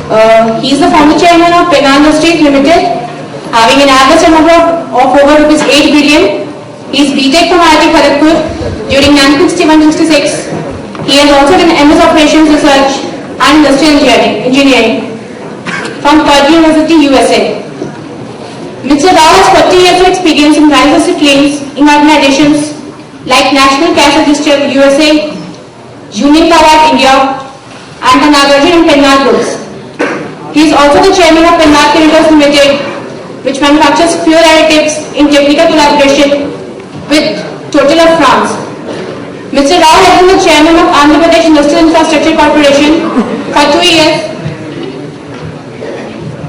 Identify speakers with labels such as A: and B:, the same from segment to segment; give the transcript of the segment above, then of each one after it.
A: He is the former chairman of Pennar Industries Limited, having an average turnover of over rupees 8 billion. He is BTech from IIT Kharagpur during 1961-66. He has also done MS Operations Research and Industrial Engineering from Purdue University, USA. Mr. Rao has 40 years of experience in various disciplines in organizations like National Cash Register USA, Carbide India, and the Nagarjuna and Pennar groups. He is also the chairman of Pennar Limited, which manufactures fuel additives in technical collaboration with Total of France. Mr. Rao has been the chairman of Andhra Pradesh Industrial Infrastructure Corporation for 2 years.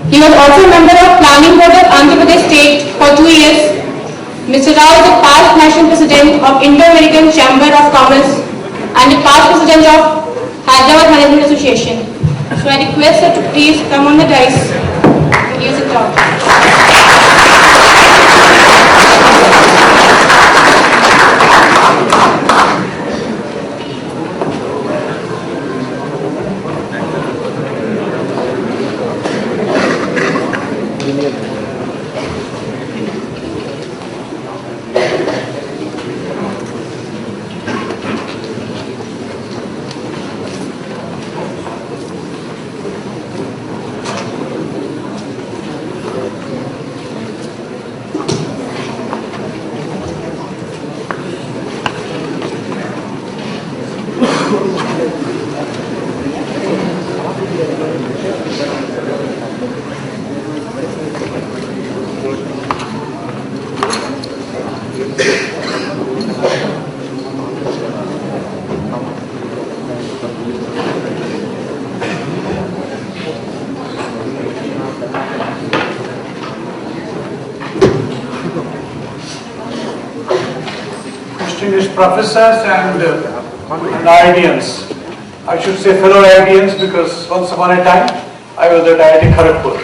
A: He was also a member of Planning Board of Andhra Pradesh State for 2 years. Mr. Rao is the past national president of Indo-American Chamber of Commerce and the past president of Hyderabad Management Association. So I request her to please come on the dais and give us a talk.
B: Distinguished professors and IITians, I should say fellow IITians, because once upon a time I was at IIT Kharagpur.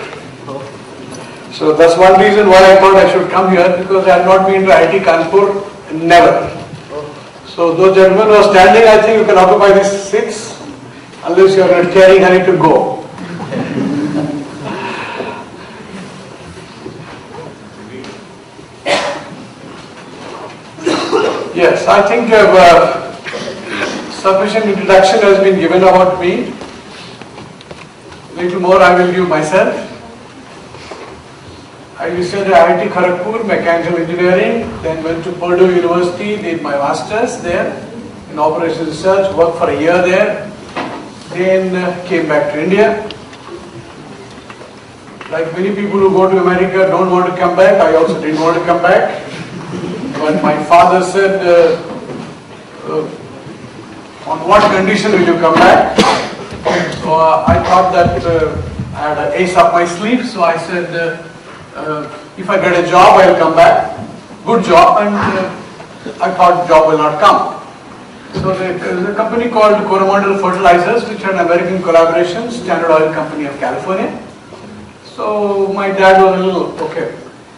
B: So that's one reason why I thought I should come here, because I had not been to IIT Kanpur, never. So those gentlemen who are standing, I think you can occupy these seats unless you are in a tearing hurry to go. Yes, I think sufficient introduction has been given about me. Little more I will give myself. I studied at IIT Kharagpur, Mechanical Engineering, then went to Purdue University, did my Masters there in Operations Research, worked for a year there, then came back to India. Like many people who go to America don't want to come back, I also didn't want to come back. But my father said, on what condition will you come back? So I thought that I had an ace up my sleeve, so I said, if I get a job, I'll come back. Good job, and I thought job will not come. So there's a company called Coromandel Fertilizers, which had an American collaboration, Standard Oil Company of California. So my dad was a little, okay,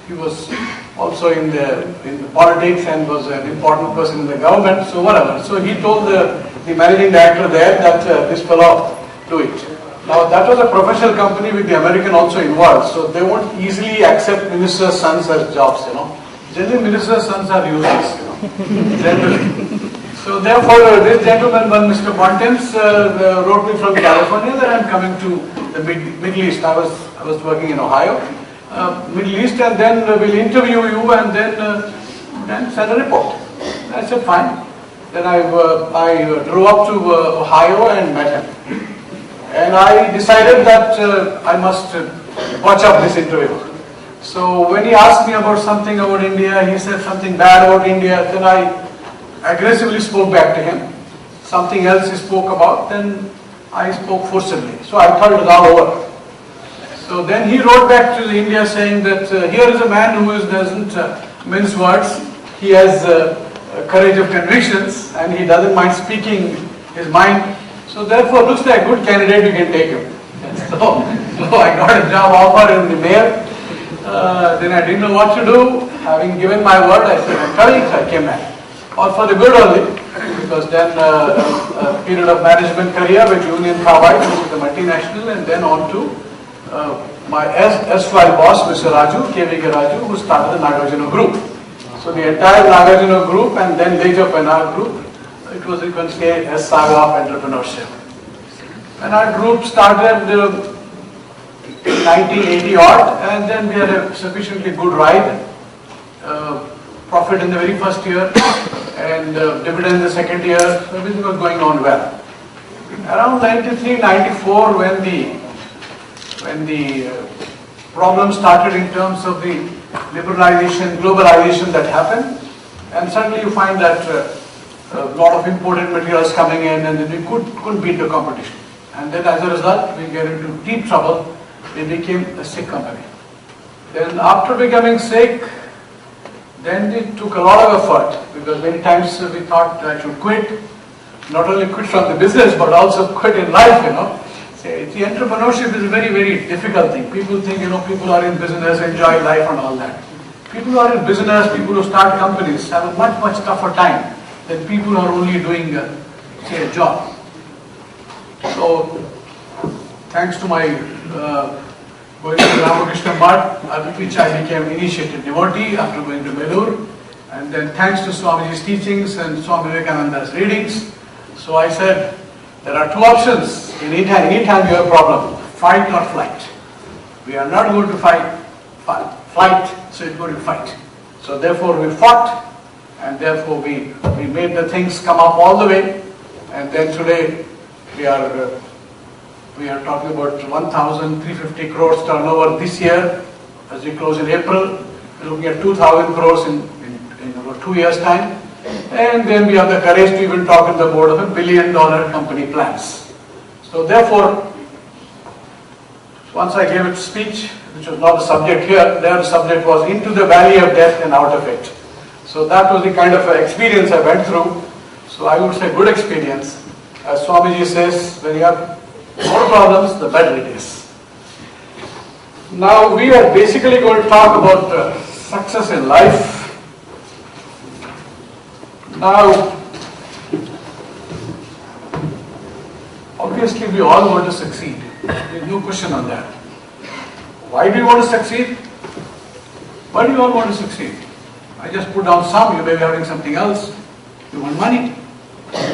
B: he was also in the politics and was an important person in the government, so whatever. So he told the managing director there that this fellow do it. Now that was a professional company with the American also involved, so they won't easily accept ministers' sons as jobs, you know. Generally ministers' sons are useless, you know, generally. So therefore this gentleman, one Mr. Montens, wrote me from California that I'm coming to the Middle East. I was working in Ohio. Middle East, and then we'll interview you and then send a report. I said fine. Then I drove up to Ohio and met him. And I decided that I must watch up this interview. So when he asked me about something about India, he said something bad about India, then I aggressively spoke back to him. Something else he spoke about, then I spoke forcibly. So I thought it was all over. So then he wrote back to India saying that here is a man who doesn't mince words. He has courage of convictions and he doesn't mind speaking his mind. So therefore looks like a good candidate, you can take him. So I got a job offer in the mail. Then I didn't know what to do. Having given my word, I said, I'm coming, so I came back. All for the good only. because then a period of management career with Union Carbide, which is a multinational, and then on to my erstwhile boss, Mr. Raju, KVK Raju, who started the Nagarjuna group. So the entire Nagarjuna group and then later Pennar group, it was, you can say, a saga of entrepreneurship. And our group started in 1980 odd, and then we had a sufficiently good ride. Profit in the very first year and dividend in the second year, so everything was going on well. Around 93, 94, when the problem started in terms of the liberalization, globalization that happened, and suddenly you find that a lot of imported materials coming in, and then we couldn't beat the competition. And then as a result, we get into deep trouble. We became a sick company. Then after becoming sick, then it took a lot of effort, because many times we thought I should quit, not only quit from the business, but also quit in life, The entrepreneurship is a very, very difficult thing. People think, people are in business, enjoy life and all that. People who are in business, people who start companies have a much, much tougher time than people who are only doing, say, a job. So, thanks to my going to Ramakrishna Math, at which I became initiated devotee after going to Belur, and then thanks to Swamiji's teachings and Swami Vivekananda's readings. So I said, there are two options. Anytime you have a problem, fight or flight. We are not going to flight, so it's going to fight. So therefore we fought, and therefore we made the things come up all the way, and then today we are talking about 1,350 crores turnover this year. As we close in April, we're looking at 2,000 crores in about 2 years' time. And then we have the courage to even talk in the board of $1 billion company plans. So therefore, once I gave a speech, which was not the subject here, there the subject was into the valley of death and out of it. So that was the kind of experience I went through. So I would say good experience. As Swamiji says, when you have more problems, the better it is. Now we are basically going to talk about success in life. Now, obviously we all want to succeed. There is no question on that. Why do you want to succeed? Why do you all want to succeed? I just put down some. You may be having something else. You want money.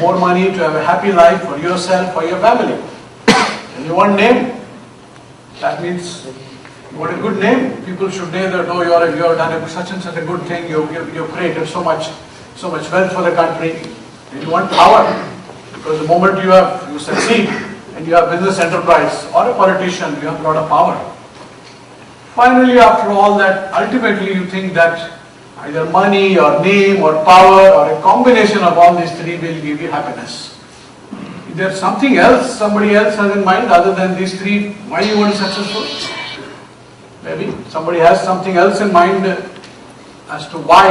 B: More money to have a happy life for yourself, for your family. And you want name. That means you want a good name. People should know that, oh, you have done such and such a good thing. You've created so much wealth for the country. And you want power. Because the moment you succeed and you have business enterprise or a politician, you have a lot of power. Finally, after all that, ultimately you think that either money or name or power or a combination of all these three will give you happiness. If there's something else somebody else has in mind other than these three, why you want to be successful? Maybe somebody has something else in mind as to why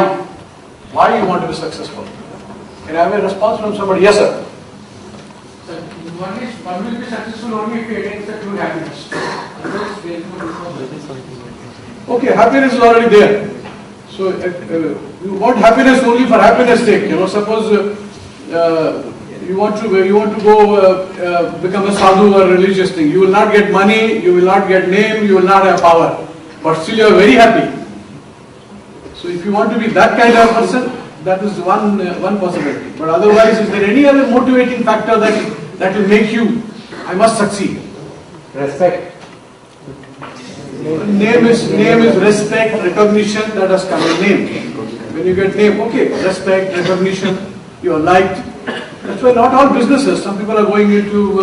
B: you want to be successful. Can I have a response from somebody? Yes, sir.
C: One will be successful only if he attains the true happiness.
B: Okay, happiness is already there. So you want happiness only for happiness sake. Suppose you want to go become a sadhu or religious thing. You will not get money, you will not get name, you will not have power, but still you are very happy. So if you want to be that kind of person, that is one possibility. But otherwise, is there any other motivating factor that will make you, I must succeed?
C: Respect.
B: Name is respect, recognition, that has come in name. When you get name, okay, respect, recognition, you are liked. That's why not all businesses, some people are going into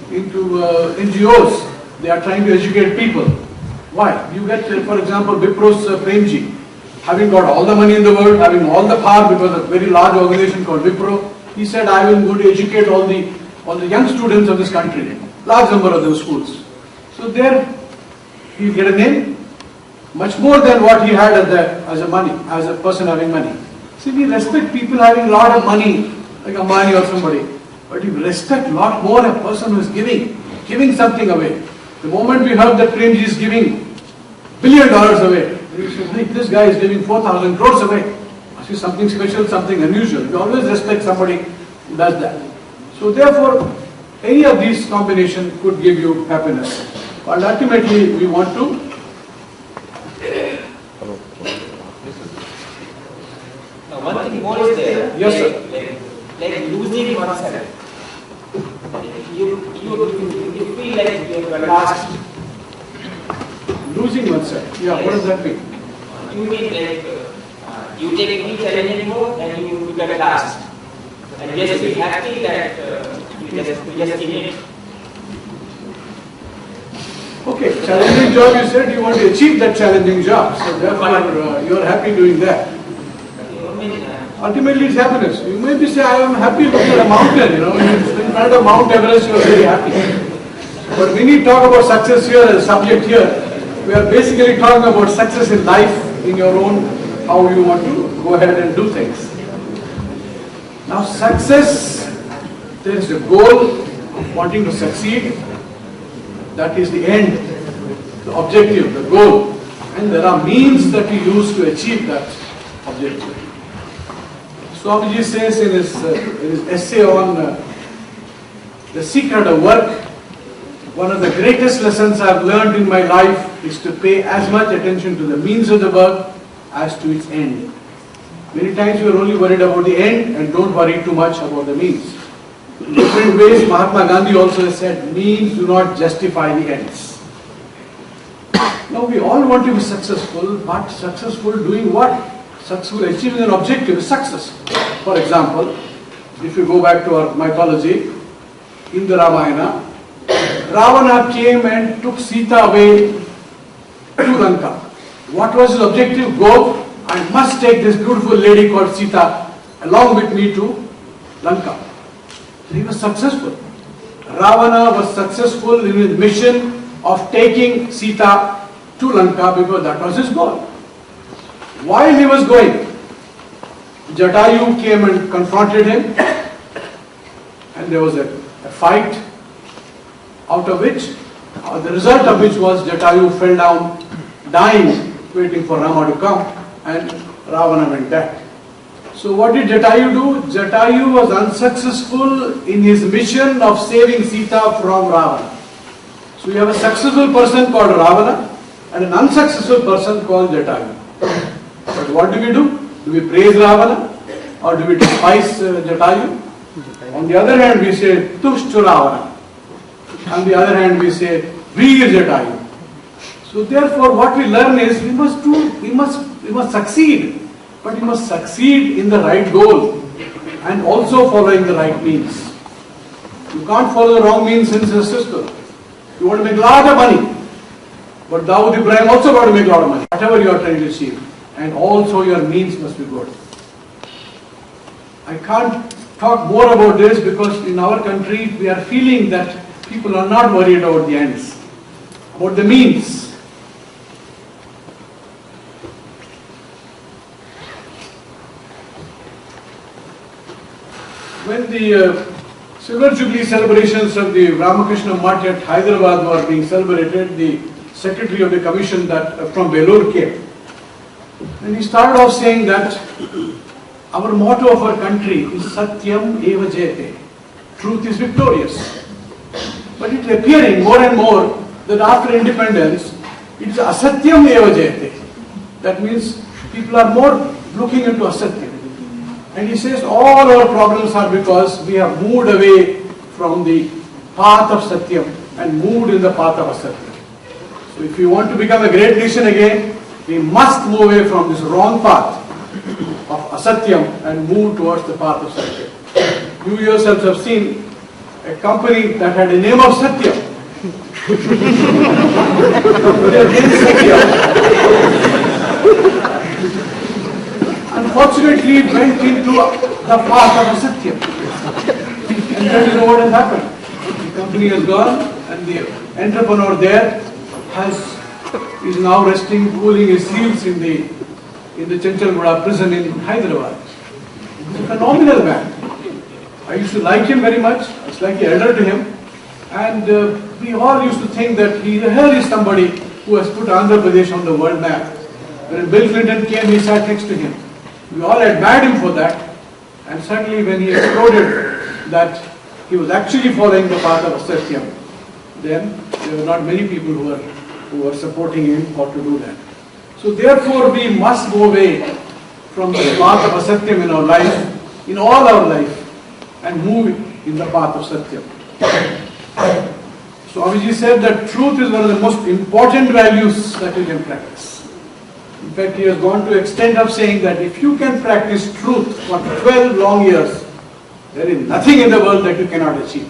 B: NGOs, they are trying to educate people. Why? You get, for example, Wipro's Premji, having got all the money in the world, having all the power because of a very large organization called Wipro, he said, I will go to educate all the young students of this country, large number of those schools. So there, he get a name, much more than what he had as a person having money. See, we respect people having a lot of money, like Ambani or somebody, but you respect a lot more a person who is giving something away. The moment we heard that Premji is giving $1 billion away, you say, hey, this guy is giving 4,000 crores away. Must be something special, something unusual. We always respect somebody does that. So therefore, any of these combinations could give you happiness. But ultimately, we want to
D: one thing more is there.
B: Yes, sir.
D: Like losing oneself. You feel like you are lost.
B: losing oneself. Yeah, what does that mean?
D: You mean like you take any challenge anymore and you get lost. And just be happy that you just in it.
B: Okay, challenging job, you said you want to achieve that challenging job. So therefore, you are happy doing that. Ultimately, it's happiness. You maybe say, I am happy looking at a mountain, in front of Mount Everest, you are very happy. But when we talk about success here, as a subject here, we are basically talking about success in life, in your own, how you want to go ahead and do things. Now, success, there is a goal of wanting to succeed. That is the end, the objective, the goal. And there are means that we use to achieve that objective. Swami says in his essay on the secret of work, one of the greatest lessons I have learned in my life is to pay as much attention to the means of the work as to its end. Many times we are only worried about the end and don't worry too much about the means. In different ways, Mahatma Gandhi also said, means do not justify the ends. Now we all want to be successful, but successful doing what? Successful achieving an objective is success. For example, if you go back to our mythology, in the Ramayana, Ravana came and took Sita away to Lanka. What was his objective? Go, I must take this beautiful lady called Sita along with me to Lanka. So he was successful. Ravana was successful in his mission of taking Sita to Lanka because that was his goal. While he was going, Jatayu came and confronted him, and there was a fight, out of which, the result of which was Jatayu fell down, dying, waiting for Rama to come, and Ravana went back. So what did Jatayu do? Jatayu was unsuccessful in his mission of saving Sita from Ravana. So you have a successful person called Ravana and an unsuccessful person called Jatayu. But what do? Do we praise Ravana or do we despise Jatayu? On the other hand, we say Tushtu Ravana. On the other hand, we say Veer Jatayu. So therefore, what we learn is we must succeed, but we must succeed in the right goal and also following the right means. You can't follow the wrong means in the system. You want to make a lot of money, but Dawood Ibrahim also got to make a lot of money, whatever you are trying to achieve. And also your means must be good. I can't talk more about this because in our country we are feeling that people are not worried about the ends, about the means. When the Silver Jubilee celebrations of the Ramakrishna Mutt at Hyderabad were being celebrated, the secretary of the commission that from Vellore came. And he started off saying that our motto of our country is Satyam Eva Jayate. Truth is victorious. But it is appearing more and more that after independence, it is Asatyam Eva Jayate. That means people are more looking into Asatyam. And he says all our problems are because we have moved away from the path of Satyam and moved in the path of Asatyam. So if you want to become a great nation again, we must move away from this wrong path of Asatyam and move towards the path of Satyam. You yourselves have seen a company that had a name of Satyam. Their name is Satyam. Unfortunately, it went into the path of Asatyam. And then you know what has happened. The company has gone and the entrepreneur there is now resting, cooling his heels in the Chanchalgowda prison in Hyderabad. He's a phenomenal man. I used to like him very much. I was like an elder to him. And we all used to think that here is somebody who has put Andhra Pradesh on the world map. When Bill Clinton came, he sat next to him. We all admired him for that. And suddenly when he exploded that he was actually following the path of Satyam, then there were not many people who were supporting him or to do that. So therefore we must go away from the path of Satyam in our life, in all our life, and move in the path of Satyam. So Swamiji said that truth is one of the most important values that you can practice. In fact, he has gone to extent of saying that if you can practice truth for 12 long years, there is nothing in the world that you cannot achieve.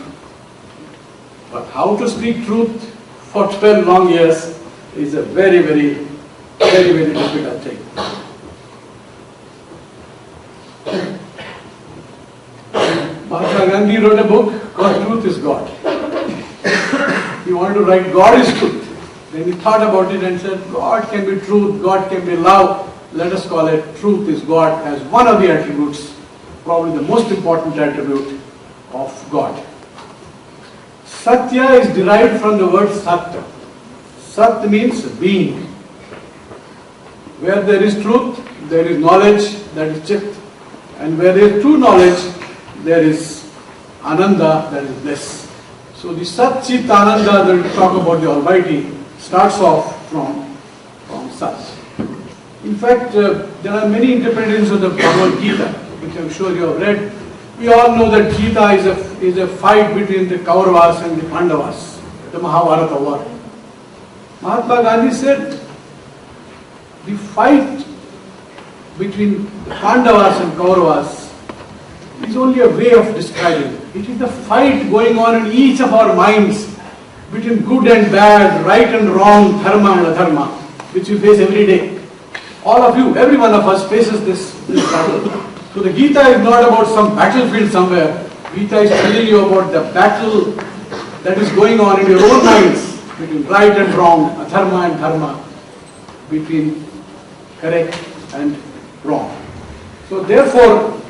B: But how to speak truth for 12 long years is a very, very difficult thing. Mahatma Gandhi wrote a book called Truth is God. He wanted to write God is truth. Then he thought about it and said, God can be truth, God can be love. Let us call it truth is God as one of the attributes, probably the most important attribute of God. Satya is derived from the word Sat. Sat means being. Where there is truth, there is knowledge, that is Chit. And where there is true knowledge, there is Ananda, that is bliss. So the Sat Chit Ananda that we talk about the Almighty starts off from Sat. In fact, there are many interpretations of the Bhagavad Gita, which I'm sure you have read. We all know that Gita is a fight between the Kauravas and the Pandavas, the Mahabharata war. Mahatma Gandhi said, the fight between the Pandavas and Kauravas is only a way of describing it. It is the fight going on in each of our minds between good and bad, right and wrong, dharma and adharma, which we face every day. All of you, every one of us faces this battle. So the Gita is not about some battlefield somewhere. Gita is telling you about the battle that is going on in your own minds between right and wrong, adharma and dharma, between correct and wrong. So therefore,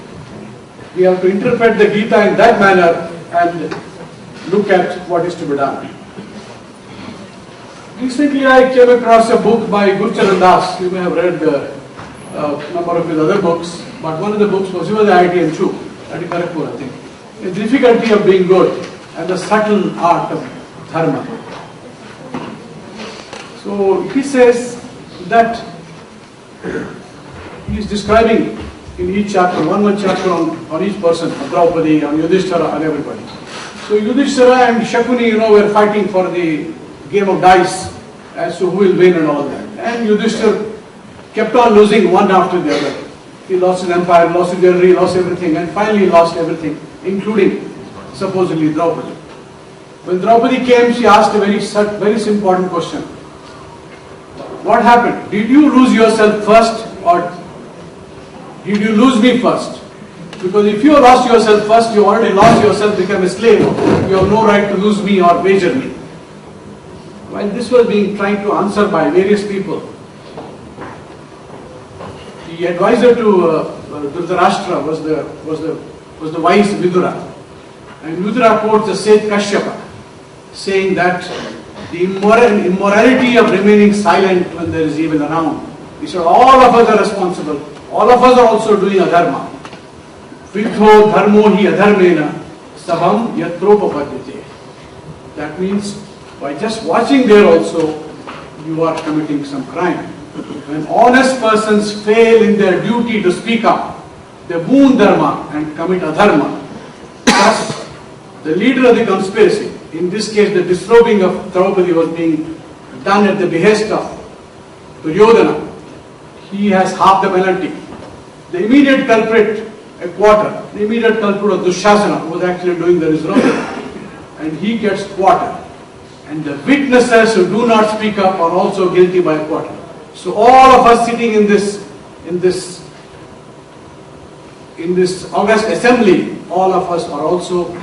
B: we have to interpret the Gita in that manner and look at what is to be done. Recently I came across a book by Gurcharan Das. You may have read a number of his other books, but one of the books was IIT Kharagpur, I think. The difficulty of being good and the subtle art of dharma. So he says that he is describing in each chapter, one chapter on each person, on Draupadi, on Yudhishthira, and everybody. So Yudhishthira and Shakuni, were fighting for the game of dice as to who will win and all that. And Yudhishthira kept on losing one after the other. He lost his empire, lost his jewelry, lost everything, and finally lost everything, including supposedly Draupadi. When Draupadi came, she asked a very important question. What happened? Did you lose yourself first, or did you lose me first? Because if you lost yourself first, you already lost yourself, become a slave. You have no right to lose me or wager me. While this was being tried to answer by various people, the advisor to Dhritarashtra was the wise Vidura. And Vidura quotes the sage Kashyapa, saying that the immorality of remaining silent when there is evil around. He said, all of us are responsible. All of us are also doing adharma. Vidho dharmo hi adharmena sabham yatropapadyate. That means by just watching there also, you are committing some crime. When honest persons fail in their duty to speak up, they wound dharma and commit adharma. Thus, the leader of the conspiracy, in this case the disrobing of Draupadi was being done at the behest of Duryodhana. He has half the penalty. The immediate culprit, a quarter. The immediate culprit of Dushasana, who was actually doing the disrobing, and he gets quarter. And the witnesses who do not speak up are also guilty by a quarter. So all of us sitting in this august assembly, all of us are also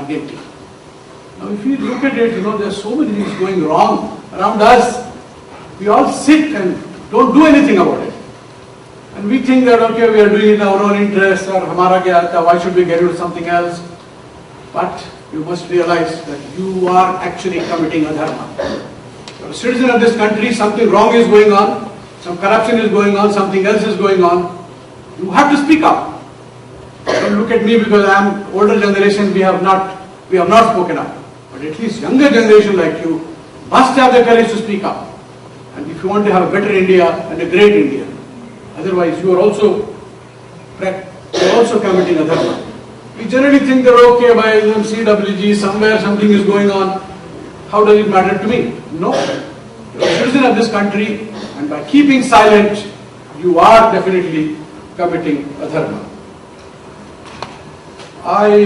B: guilty. Now if you look at it, there are so many things going wrong around us. We all sit and don't do anything about it. And we think that, okay, we are doing it in our own interest, or hamara kya aata, why should we get into something else? But you must realize that you are actually committing adharma. You're a citizen of this country, something wrong is going on, some corruption is going on, something else is going on. You have to speak up. Don't look at me because I am older generation, we have not spoken up. But at least younger generation like you must have the courage to speak up. And if you want to have a better India and a great India, otherwise you are also committing adharma. We generally think that okay, by CWG, somewhere something is going on, how does it matter to me? No. You are a citizen of this country, and by keeping silent, you are definitely committing adharma. I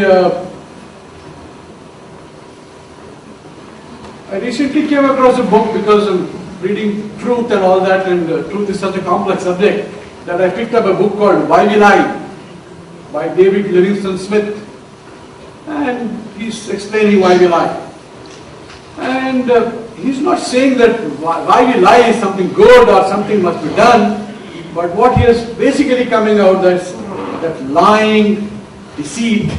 B: recently came across a book because I'm reading truth and all that, and truth is such a complex subject that I picked up a book called Why We Lie by David Livingston Smith, and he's explaining why we lie. And he's not saying that why we lie is something good or something must be done, but what he is basically coming out that lying, deceit,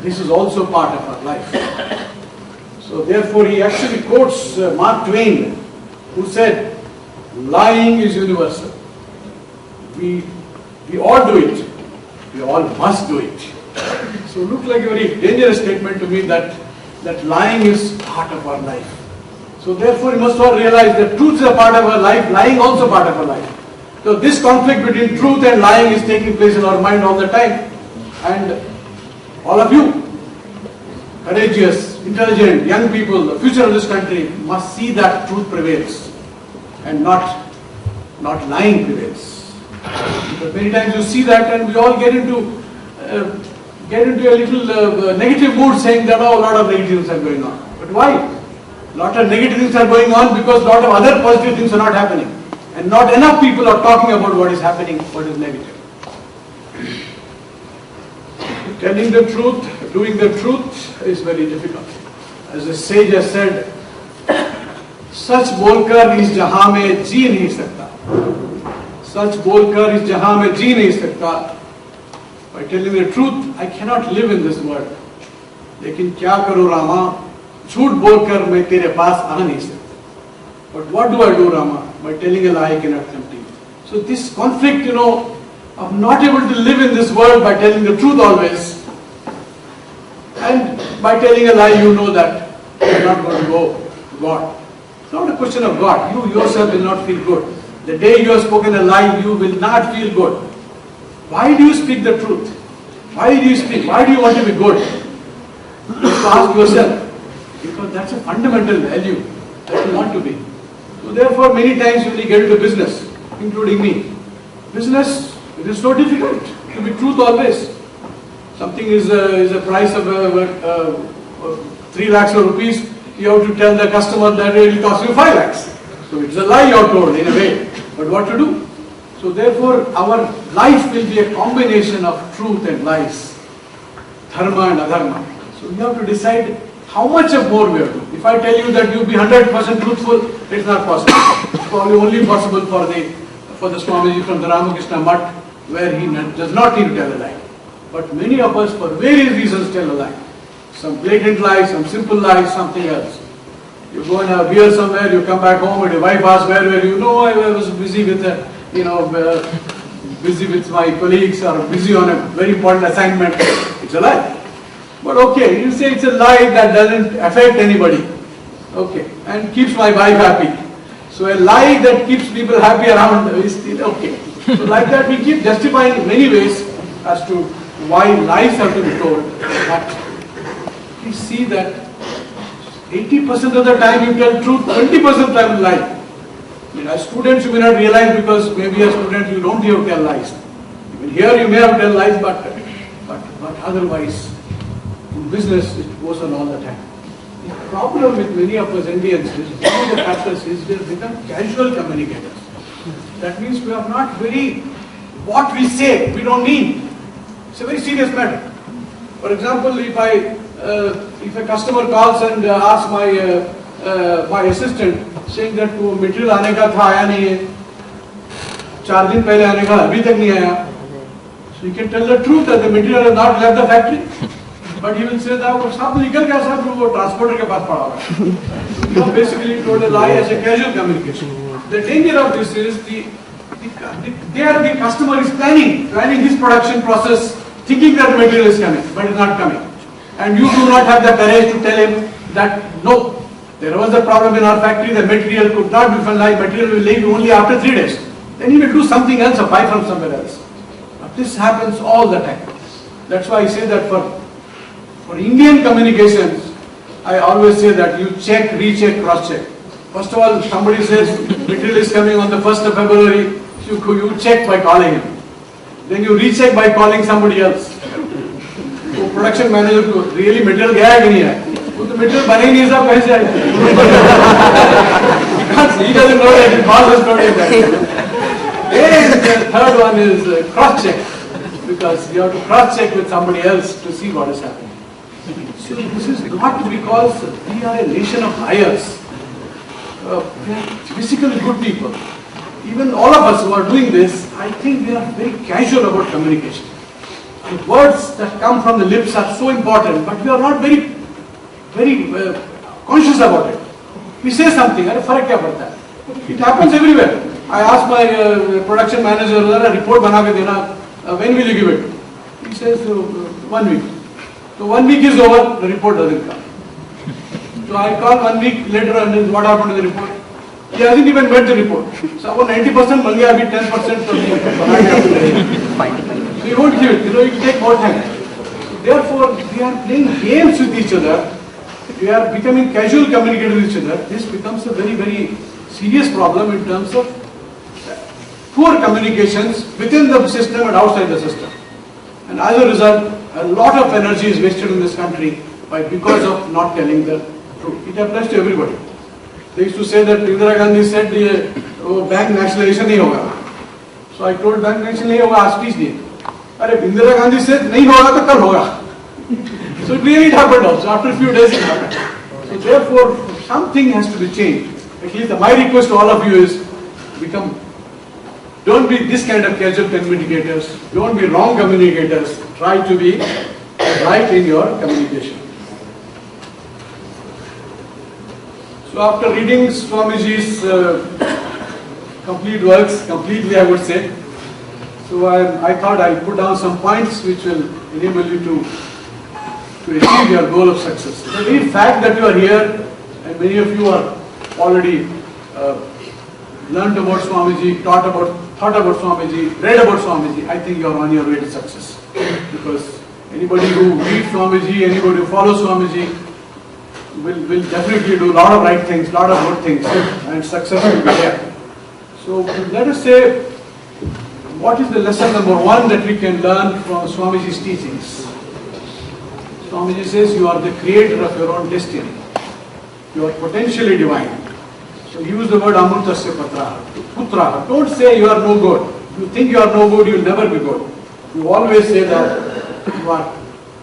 B: this is also part of our life. So therefore he actually quotes Mark Twain, who said, lying is universal. We all do it. We all must do it. So it looks like a very dangerous statement to me that lying is part of our life. So therefore we must all realize that truth is a part of our life, lying also part of our life. So this conflict between truth and lying is taking place in our mind all the time. And all of you, courageous, intelligent, young people, the future of this country must see that truth prevails and not lying prevails. But many times you see that and we all get into a little negative mood saying that a lot of negative things are going on. But why? A lot of negative things are going on because a lot of other positive things are not happening. And not enough people are talking about what is happening, what is negative. Telling the truth, doing the truth is very difficult. As the sage has said, सच बोलकर इस जहां में जी नहीं सकता. सच बोलकर इस जहां में जी नहीं सकता. By telling the truth, I cannot live in this world. लेकिन क्या करूं रामा, झूठ बोलकर मैं तेरे पास आ नहीं सकता. But what do I do, Rama? By telling a lie, I cannot tempt you. So this conflict, of not able to live in this world by telling the truth always, and by telling a lie, you know that you are not going to go to God. It's not a question of God. You yourself will not feel good. The day you have spoken a lie, you will not feel good. Why do you speak the truth? Why do you speak? Why do you want to be good? Just ask yourself. Because that's a fundamental value that you want to be. So therefore, many times when you get into business, including me, business, it is so difficult to be truth always. Something is a price of 3 lakhs of rupees, you have to tell the customer that it will cost you 5 lakhs. So it's a lie you are told in a way. But what to do? So therefore, our life will be a combination of truth and lies, dharma and adharma. So you have to decide how much of more we have to. If I tell you that you be 100% truthful, it's not possible. It's probably only possible for the Swami from the Ramakrishna Mutt, where he does not need to tell a lie. But many of us, for various reasons, tell a lie. Some blatant lies, some simple lies, something else. You go and have beer somewhere, you come back home and your wife asks, where were you? No, I was busy with busy with my colleagues or busy on a very important assignment. It's a lie. But okay, you say it's a lie that doesn't affect anybody. Okay, and keeps my wife happy. So a lie that keeps people happy around is still okay. So like that we keep justifying in many ways as to why lies have to be told. But we see that 80% of the time you tell truth, 20% of the time you lie. As students you may not realize because maybe as students you don't have to tell lies. Even here you may have to tell lies, but otherwise in business it goes on all the time. The problem with many of us Indians is one of the factors is we have become casual communicators. That means we are not what we say we don't mean. It's a very serious matter. For example, if a customer calls and asks my assistant saying that वो material आने का था आया नहीं है, 4 दिन पहले आने का अभी तक नहीं आया, so you can tell the truth that the material has not left the factory, but he will say that वो सब निकल गया सब वो transporter के पास पड़ा हुआ है. You have basically told a lie as a casual communication. The danger of this is the customer is planning his production process thinking that material is coming, but it's not coming. And you do not have the courage to tell him that no, there was a problem in our factory, the material could not be supplied, material will leave only after 3 days. Then he will do something else or buy from somewhere else. But this happens all the time. That's why I say that for Indian communications, I always say that you check, recheck, cross-check. First of all, somebody says material is coming on the 1st of February, you check by calling him. Then you recheck by calling somebody else. So production manager को really material गया है कि नहीं है? वो तो material बने ही नहीं सब कैसे आए? Because he doesn't know that his boss has told him that. And the third one is cross-check, because you have to cross-check with somebody else to see what is happening. So this is not because we are a nation of liars. We are physically good people. Even all of us who are doing this, I think we are very casual about communication. The words that come from the lips are so important, but we are not very conscious about it. We say something, अरे फर्क क्या पड़ता है? It happens everywhere. I asked my production manager, a report बना के देना, when will you give it? He says 1 week. So 1 week is over, the report doesn't come. So I call 1 week later and what happened to the report? He hasn't even read the report. So about 90% मिल गया, अभी 10% तो so you won't give it, it take more time. Therefore, we are playing games with each other. We are becoming casual communicators with each other. This becomes a very serious problem in terms of poor communications within the system and outside the system. And as a result, a lot of energy is wasted in this country because of not telling the truth. It applies to everybody. They used to say that Indira Gandhi said bank nationalization नहीं होगा. So I told bank nationalization नहीं होगा, आज speech दिए. अरे Indira Gandhi said नहीं होगा तो कल होगा. So it really happened also. After a few days it happened. So therefore something has to be changed. At least my request to all of you is don't be this kind of casual communicators. Don't be wrong communicators. Try to be right in your communication. So after reading Swamiji's complete works, completely I would say, so I thought I'll put down some points which will enable you to achieve your goal of success. The very fact that you are here, and many of you are already learned about Swamiji, thought about Swamiji, read about Swamiji, I think you are on your way to success. Because anybody who reads Swamiji, anybody who follows Swamiji, will definitely do a lot of right things, a lot of good things, and success will be there. So let us say, what is the lesson number 1 that we can learn from Swamiji's teachings? Swamiji says, you are the creator of your own destiny. You are potentially divine. So use the word amrutasya putra. Don't say you are no good. If you think you are no good, you will never be good. You always say that you are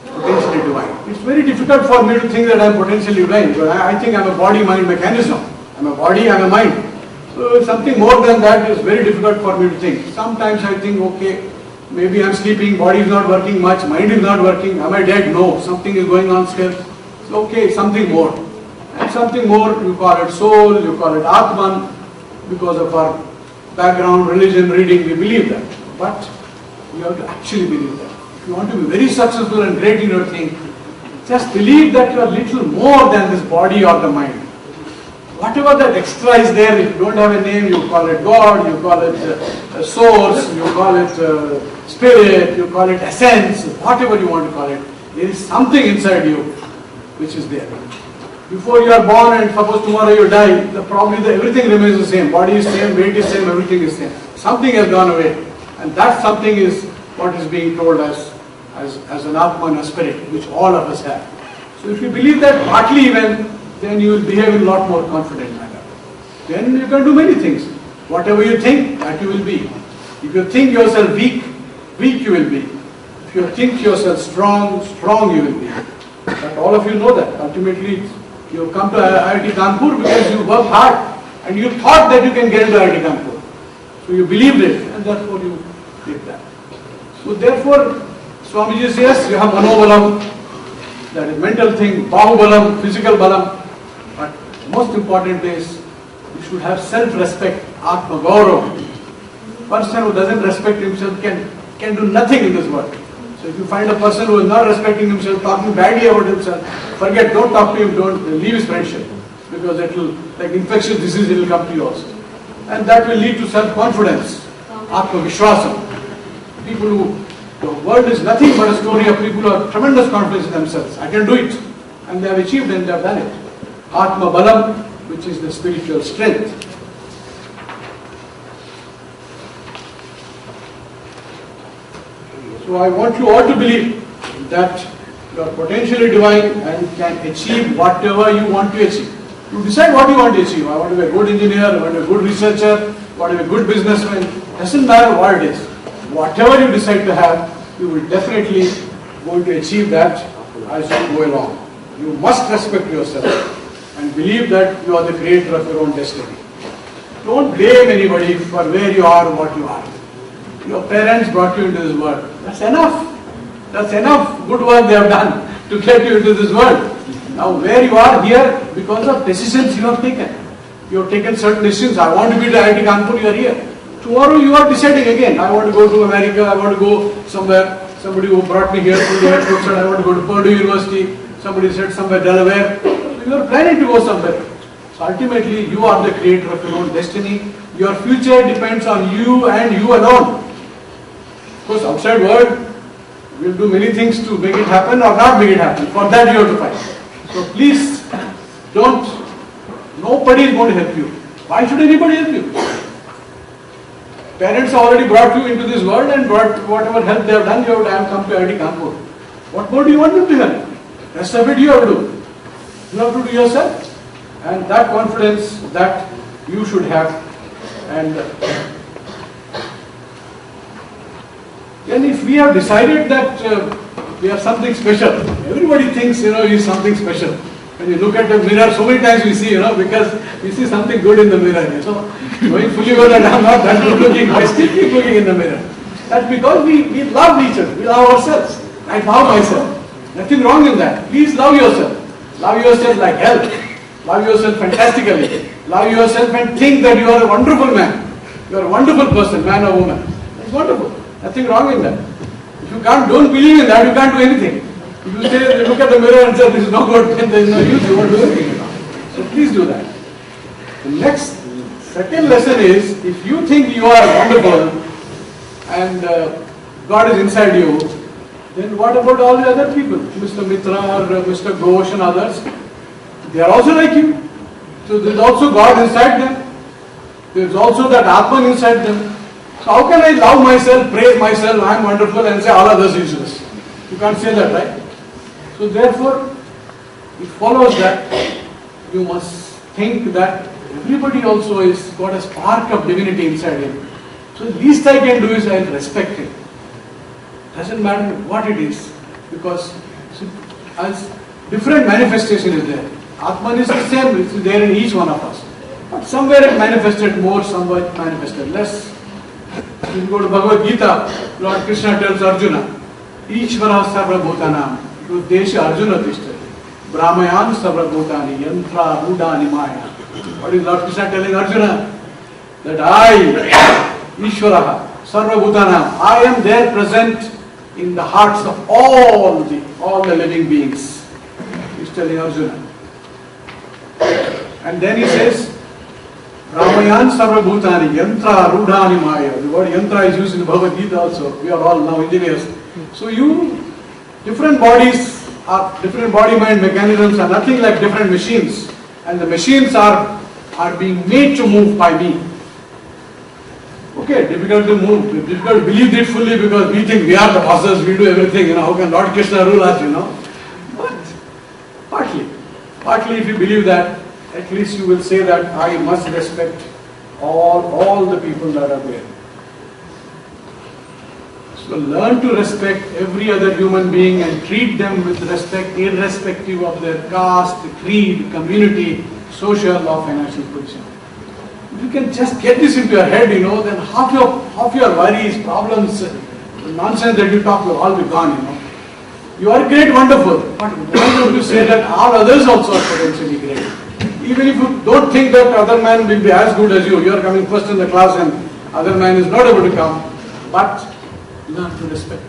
B: potentially divine. It's very difficult for me to think that I am potentially divine, because I think I am a body-mind mechanism. I am a body, I am a mind. So something more than that is very difficult for me to think. Sometimes I think, okay, maybe I am sleeping, body is not working much, mind is not working, am I dead? No, something is going on still. So okay, something more. And something more, you call it soul, you call it Atman, because of our background, religion, reading, we believe that. But you have to actually believe that. If you want to be very successful and great in your thing, just believe that you are little more than this body or the mind. Whatever that extra is there, if you don't have a name, you call it God, you call it source, you call it spirit, you call it essence, whatever you want to call it. There is something inside you which is there. Before you are born and suppose tomorrow you die, everything remains the same. Body is same, weight is same, everything is same. Something has gone away, and that something is what is being told as an Atman, a spirit, which all of us have. So if you believe that partly even, then you will behave in a lot more confident manner. Then you can do many things. Whatever you think, that you will be. If you think yourself weak, weak you will be. If you think yourself strong, strong you will be. But all of you know that. Ultimately, you have come to IIT Kanpur because you worked hard and you thought that you can get into IIT Kanpur. So you believed it and therefore you did that. So therefore, Swamiji says you have manobalam, that is mental thing, bahubalam, physical balam. But most important is you should have self-respect, atma gaurav. Person who doesn't respect himself can do nothing in this world. So So if you find a person who is not respecting himself, talking badly about himself, forget, don't talk to him, don't leave his friendship. Because it will, like infectious disease, it will come to you also. And that will lead to self-confidence, Atma Vishwasam. People who, the world is nothing but a story of people who have tremendous confidence in themselves. I can do it. And they have achieved and they have done it. Atma Balam, which is the spiritual strength. So I want you all to believe that you are potentially divine and can achieve whatever you want to achieve. You decide what you want to achieve. I want to be a good engineer, I want to be a good researcher, I want to be a good businessman. Doesn't matter what it is. Whatever you decide to have, you will definitely going to achieve that as you go along. You must respect yourself and believe that you are the creator of your own destiny. Don't blame anybody for where you are or what you are. Your parents brought you into this world. That's enough. That's enough good work they have done to get you into this world. Now where you are here because of decisions you have taken. You have taken certain decisions. I want to be to IIT Kanpur, you are here. Tomorrow you are deciding again. I want to go to America, I want to go somewhere. Somebody who brought me here to the airport said I want to go to Purdue University. Somebody said somewhere Delaware. So you are planning to go somewhere. So ultimately you are the creator of your own destiny. Your future depends on you and you alone. Of course outside world will do many things to make it happen or not make it happen. For that you have to fight. So please don't, nobody is going to help you. Why should anybody help you? Parents have already brought you into this world and brought whatever help they have done, you have come to IIT Kanpur. What more do you want them to help? Rest of it you have to do. You have to do yourself. And that confidence that you should have. And if we have decided that we are something special, everybody thinks, he's something special. When you look at the mirror, so many times we see, because we see something good in the mirror. Going fully well that I'm not that good looking, I still keep looking in the mirror. That's because we love each other, we love ourselves. I love myself. Nothing wrong in that. Please love yourself. Love yourself like hell. Love yourself fantastically. Love yourself and think that you are a wonderful man. You are a wonderful person, man or woman. It's wonderful. Nothing wrong in that. If you don't believe in that, you can't do anything. If you say, look at the mirror and say, this is no good, then there is no use, you won't do anything. So please do that. The second lesson is, if you think you are wonderful and God is inside you, then what about all the other people? Mr. Mitra or Mr. Ghosh and others? They are also like you. So there is also God inside them. There is also that Atman inside them. So how can I love myself, praise myself, I am wonderful and say all others useless? You can't say that, right? So therefore, it follows that you must think that everybody also is got a spark of divinity inside him. So the least I can do is I will respect him. Doesn't matter what it is, because as different manifestation is there. Atman is the same, it's there in each one of us. But somewhere it manifested more, somewhere it manifested less. If you go to Bhagavad Gita, Lord Krishna tells Arjuna, Ishvara Sarva Bhutanam, Desha Arjuna Tishta, Brahmayan Sarva Bhutani, Yantra Rudani Maya. What is Lord Krishna telling Arjuna? That I, Ishvara Sarva Bhutanam, I am there present in the hearts of all the living beings. He's telling Arjuna. And then he says, Ramayan Sarva Bhutani, Yantra Rudhani Maya. The word Yantra is used in Bhagavad Gita also. We are all now engineers. So different bodies are, different body-mind mechanisms are nothing like different machines. And the machines are being made to move by me. Okay, difficult to move, difficult to believe it fully because we think we are the bosses, we do everything, how can Lord Krishna rule us, But partly if you believe that, at least you will say that I must respect all the people that are there. So learn to respect every other human being and treat them with respect irrespective of their caste, creed, community, social or financial position. If you can just get this into your head, then half your worries, problems, the nonsense that you talk will all be gone, You are great, wonderful, but why don't you say that all others also are potentially great? Even if you don't think that other man will be as good as you are coming first in the class and other man is not able to come, but learn to respect.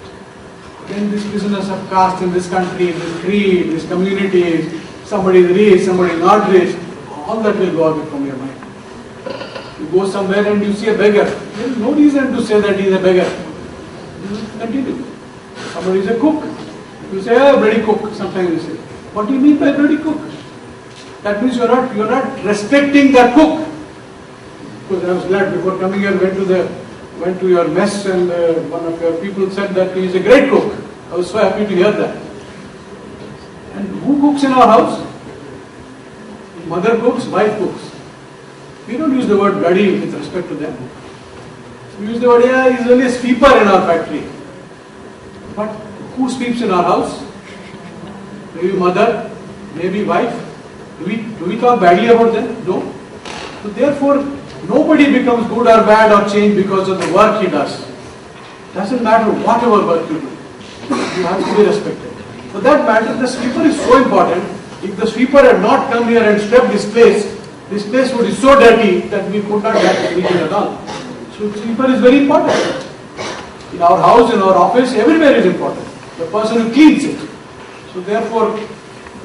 B: then this business of caste in this country, this creed, this community, somebody is rich, somebody is not rich, all that will go away from your mind. You go somewhere and you see a beggar, there is no reason to say that he is a beggar. You will continue. Somebody is a cook, you say, oh, bloody cook, sometimes you say. What do you mean by bloody cook? That means you are not respecting that cook. Because I was glad before coming here, went to your mess, and one of your people said that he is a great cook. I was so happy to hear that. And who cooks in our house? Mother cooks, wife cooks. We don't use the word bloody with respect to them. We use the word, yeah, he's only a sweeper in our factory. But who sweeps in our house? Maybe mother, maybe wife. Do we talk badly about them? No. So therefore, nobody becomes good or bad or changed because of the work he does. Doesn't matter whatever work you do. You have to be respected. For that matter, the sweeper is so important. If the sweeper had not come here and swept this place would be so dirty that we could not get anything at all. So sweeper is very important. In our house, in our office, everywhere is important. The person who cleans it. So therefore,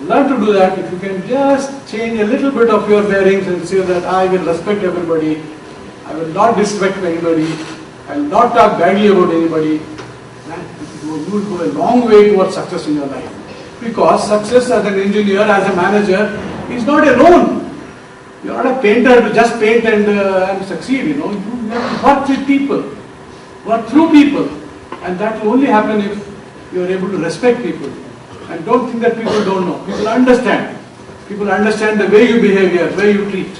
B: learn to do that. If you can just change a little bit of your bearings and say that I will respect everybody, I will not disrespect anybody, I will not talk badly about anybody, you will go a long way towards success in your life. Because success as an engineer, as a manager, is not alone. You are not a painter to just paint and succeed, you have to work with people, work through people, and that will only happen if you are able to respect people. And don't think that people don't know. People understand. People understand the way you behave here, the way you treat,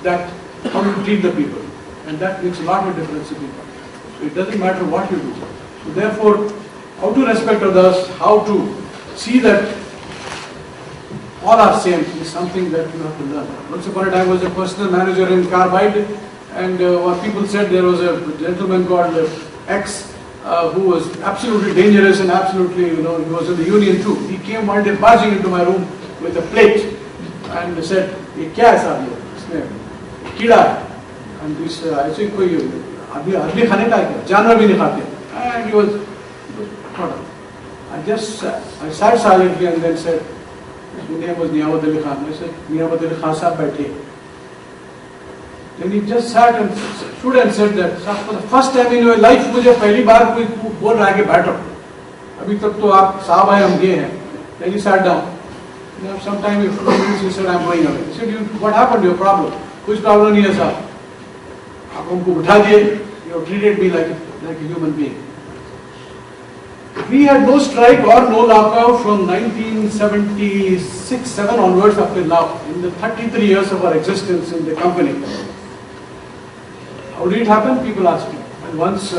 B: that how you treat the people, and that makes a lot of difference to people. So it doesn't matter what you do. So therefore, how to respect others, how to see that all are same is something that you have to learn. Once upon a time, I was a personal manager in Carbide, and what people said, there was a gentleman called X who was absolutely dangerous and absolutely, he was in the union too. He came one day barging into my room with a plate and said, "Ye kya hai sahab ye? Isme कीड़ा है." And this ऐसे कोई आदमी खाने का है, जानवर भी नहीं खाते. And he was caught up. I sat silently and then said, his name was Niyamat Ali Khan. I said, "Niyamat Ali Khan sahab baithe." Then he just sat and stood and said that, "For the first time in your life, मुझे पहली बार कोई बोल रहा है कि बैठो. अभी तक तो आप साहब हैं, हम ये हैं." Then he sat down. Sometime he said, "I'm going away." He said, "What happened to your problem?" "कुछ problem नहीं है साहब. आप हमको उठा दिए. You have treated me like a human being." We had no strike or no lockout from 1976-7 onwards up till now, in the 33 years of our existence in the company. How did it happen? People ask me. And once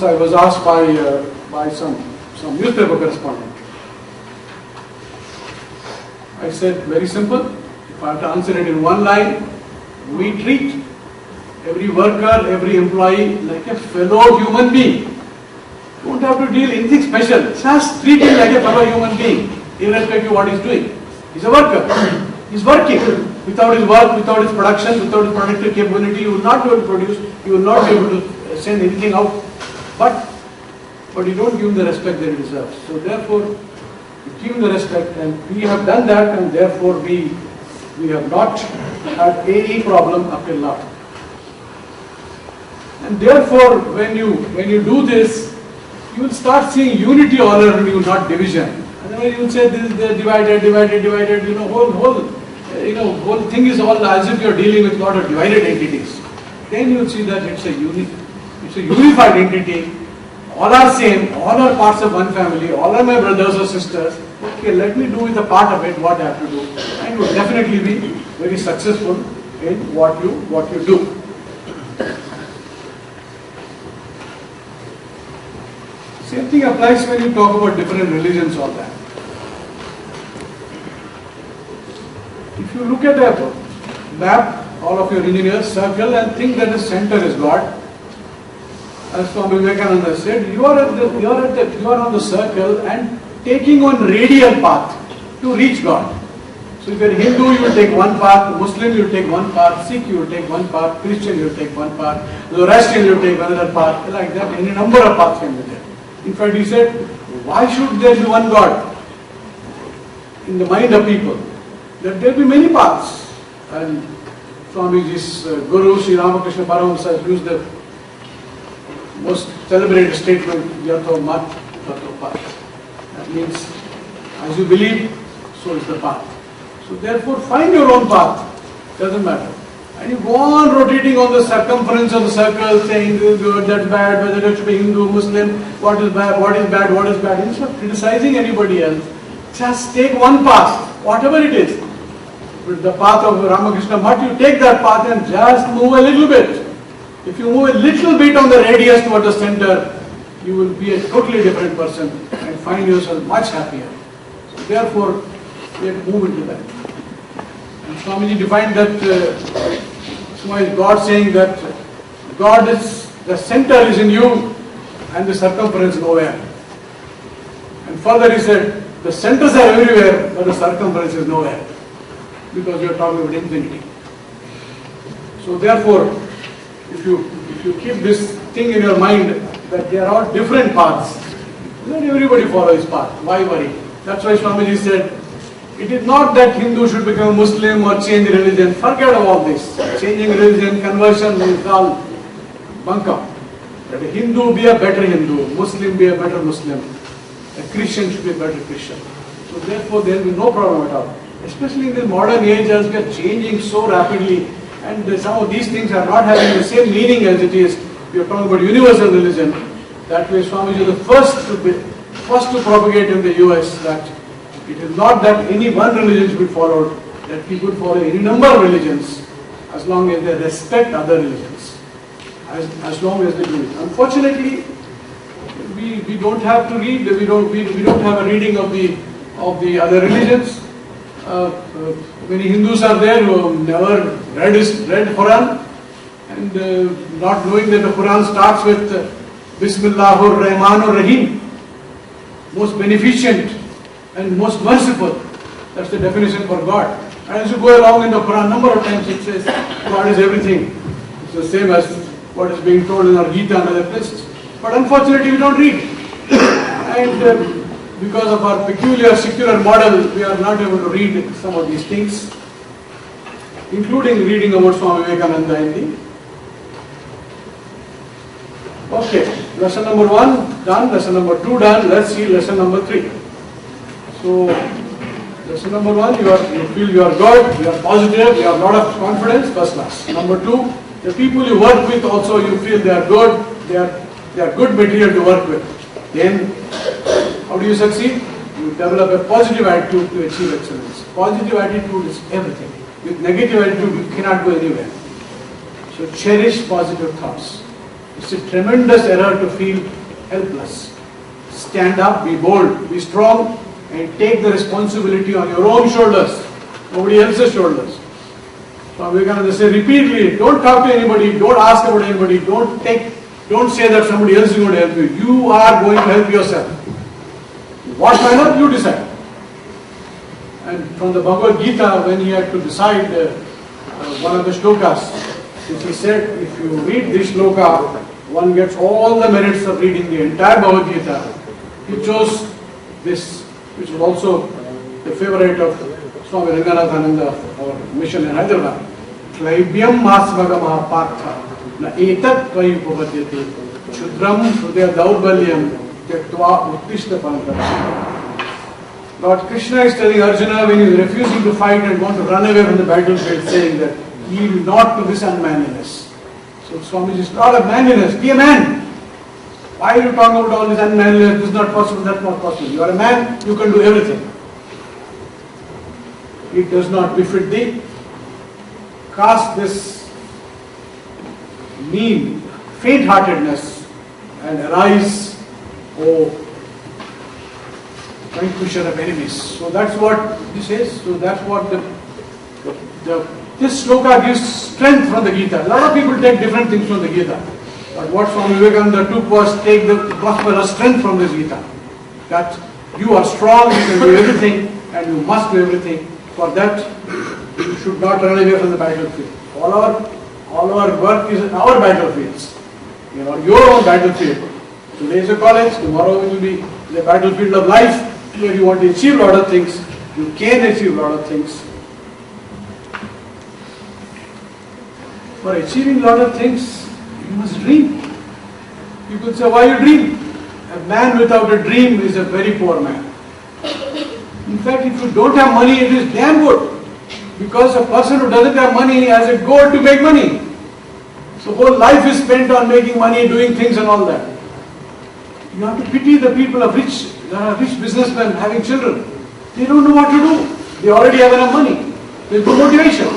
B: I was asked by some newspaper correspondent. I said, very simple. If I have to answer it in one line, we treat every worker, every employee like a fellow human being. Don't have to deal anything special. Just treat him like a fellow human being, irrespective of what he's doing. He's a worker. He's working. Without his work, without his production, without his productive capability, you will not be able to produce, you will not be able to send anything out. But you don't give him the respect that he deserves. So therefore, you give him the respect, and we have done that, and therefore we have not had any problem up till now. And therefore, when you do this, you will start seeing unity all around you, not division. Otherwise, you will say this is divided. Whole thing is all as if you are dealing with a lot of divided entities. Then you will see that it's a unified entity. All are same. All are parts of one family. All are my brothers or sisters. Okay, let me do with a part of it what I have to do, and you will definitely be very successful in what you do. Same thing applies when you talk about different religions, all that. If you look at a map, all of your engineers circle and think that the center is God. As Swami Vivekananda said, you are on the circle and taking on radial path to reach God. So if you are Hindu, you will take one path, Muslim you will take one path, Sikh you will take one path, Christian you will take one path, Zoroastrian you will take another path, like that. Any number of paths can be there. In fact, he said, why should there be one God in the mind of people? That there will be many paths. And Swamiji's Guru, Sri Ramakrishna Paramahamsa, used the most celebrated statement, Yatho Mat, Tato Path. That means, as you believe, so is the path. So therefore, find your own path. Doesn't matter. And you go on rotating on the circumference of the circle, saying this is good, that's bad, whether it should be Hindu, Muslim, what is bad, what is bad, what is bad. Instead of criticizing anybody else, just take one path, whatever it is. With the path of Ramakrishna Math, you take that path and just move a little bit. If you move a little bit on the radius toward the center, you will be a totally different person and find yourself much happier. So therefore, we have to move into that. And Swamiji defined that Swami is God saying that God is, the center is in you and the circumference nowhere. And further he said, the centers are everywhere but the circumference is nowhere. Because we are talking about infinity. So therefore, if you keep this thing in your mind that they are all different paths, let everybody follow his path. Why worry? That's why Swamiji said, it is not that Hindu should become Muslim or change religion. Forget about all this. Changing religion, conversion is all bunkum. That a Hindu be a better Hindu, Muslim be a better Muslim, a Christian should be a better Christian. So therefore there will be no problem at all. Especially in the modern age as we are changing so rapidly and some of these things are not having the same meaning as it is. We are talking about universal religion. That way Swamiji was the first to propagate in the US that it is not that any one religion should be followed, that people follow any number of religions as long as they respect other religions, as long as they do it. Unfortunately, we don't have to read, we don't have a reading of the other religions. Many Hindus are there who have never read Quran and not knowing that the Quran starts with Bismillahir Rahmanir Rahim, most beneficent and most merciful. That's the definition for God. And as you go along in the Quran, number of times it says God is everything. It's the same as what is being told in our Gita and other places. But unfortunately we don't read. And because of our peculiar secular model, we are not able to read some of these things, including reading about Swami Vivekananda in the... Okay, lesson number 1 done, lesson number 2 done, let's see lesson number 3. So, lesson number 1, you feel you are good, you are positive, you have a lot of confidence, first class. Number 2, the people you work with also you feel they are good, they are good material to work with. Then, how do you succeed? You develop a positive attitude to achieve excellence. Positive attitude is everything. With negative attitude, you cannot go anywhere. So cherish positive thoughts. It's a tremendous error to feel helpless. Stand up, be bold, be strong, and take the responsibility on your own shoulders, nobody else's shoulders. So Vivekananda said repeatedly, don't talk to anybody, don't ask about anybody, don't say that somebody else is going to help you. You are going to help yourself. What manner? You decide. And from the Bhagavad Gita, when he had to decide one of the shlokas, he said, if you read this shloka, one gets all the merits of reading the entire Bhagavad Gita. He chose this, which was also the favorite of Swami Ranganathananda, our mission in Hyderabad. Klaibyam masvagama partha na etat tvai upapadyate shudram sudya daurbalyam tyaktva uttishta pantam. Lord Krishna is telling Arjuna when he is refusing to fight and want to run away from the battlefield, saying that yield not to this unmanliness. So Swamiji is not a manliness, be a man. Why are you talking about all this unmanliness, this is not possible, that's not possible. You are a man, you can do everything. It does not befit thee. Cast this mean, faint-heartedness and arise, O vanquisher of enemies. So that's what this is. So that's what this sloka gives strength from the Gita. A lot of people take different things from the Gita. But what Swami Vivekananda took was take the gospel of strength from this Gita. That you are strong, you can do everything, and you must do everything. For that, you should not run away from the battlefield. All our work is in our battlefields. You know, your own battlefield. Today is a college, tomorrow it will be the battlefield of life, where you want to achieve a lot of things. You can achieve a lot of things. For achieving a lot of things, you must dream. People say, why you dream? A man without a dream is a very poor man. In fact, if you don't have money, it is damn good. Because a person who doesn't have money has a goal to make money. So whole life is spent on making money, doing things and all that. You have to pity the people of rich businessmen having children. They don't know what to do. They already have enough money. There's no motivation.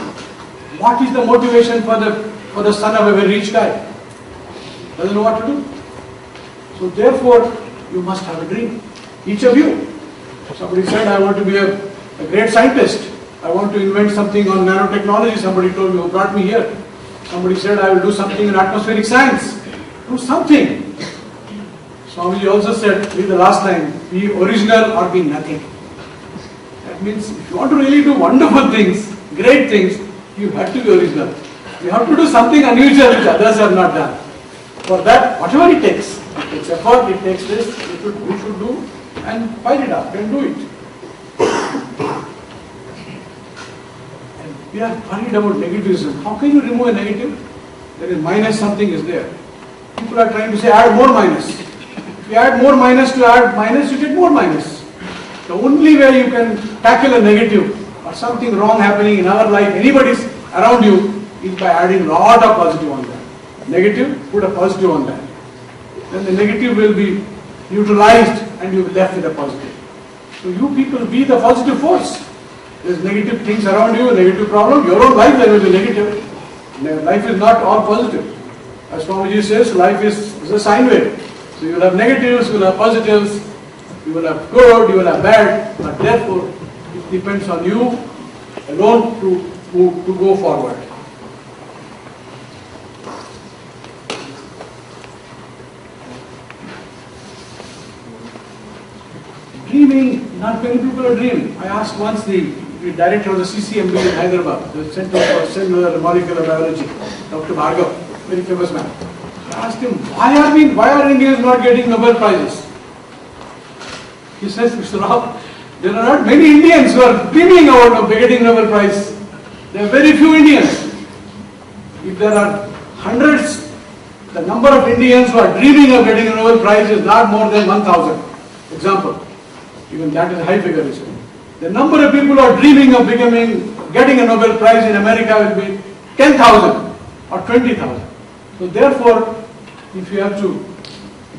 B: What is the motivation for the son of a very rich guy? Doesn't know what to do. So therefore, you must have a dream. Each of you. Somebody said, I want to be a great scientist. I want to invent something on nanotechnology. Somebody told me, who brought me here. Somebody said, I will do something in atmospheric science. Do something. Swami also said, be the last line, be original or be nothing. That means if you want to really do wonderful things, great things, you have to be original. You have to do something unusual which others have not done. For that, whatever it takes effort, it takes this, we should do and fight it up and do it. And we are worried about negativism. How can you remove a negative? There is minus, something is there. People are trying to say add more minus. If you add more minus to add minus, you get more minus. The only way you can tackle a negative or something wrong happening in our life, anybody's around you, is by adding a lot of positive on that. Negative, put a positive on that. Then the negative will be neutralized and you will be left with a positive. So you people be the positive force. There's negative things around you, negative problem, your own life there will be negative. Life is not all positive. As Swamiji says, life is a sine wave. So you will have negatives, you will have positives, you will have good, you will have bad, but therefore it depends on you alone to go forward. Dreaming, not many people are dreaming. I asked once the director of the CCMB in Hyderabad, the Center for Cellular Molecular Biology, Dr. Bhargav, very famous man. I asked him, why are Indians not getting Nobel Prizes? He says, Mr. Rao, there are not many Indians who are dreaming about getting Nobel Prize. There are very few Indians. If there are hundreds, the number of Indians who are dreaming of getting a Nobel Prize is not more than 1,000. Example. Even that is a high figure. The number of people who are dreaming of getting a Nobel Prize in America will be 10,000 or 20,000. So therefore, if you have to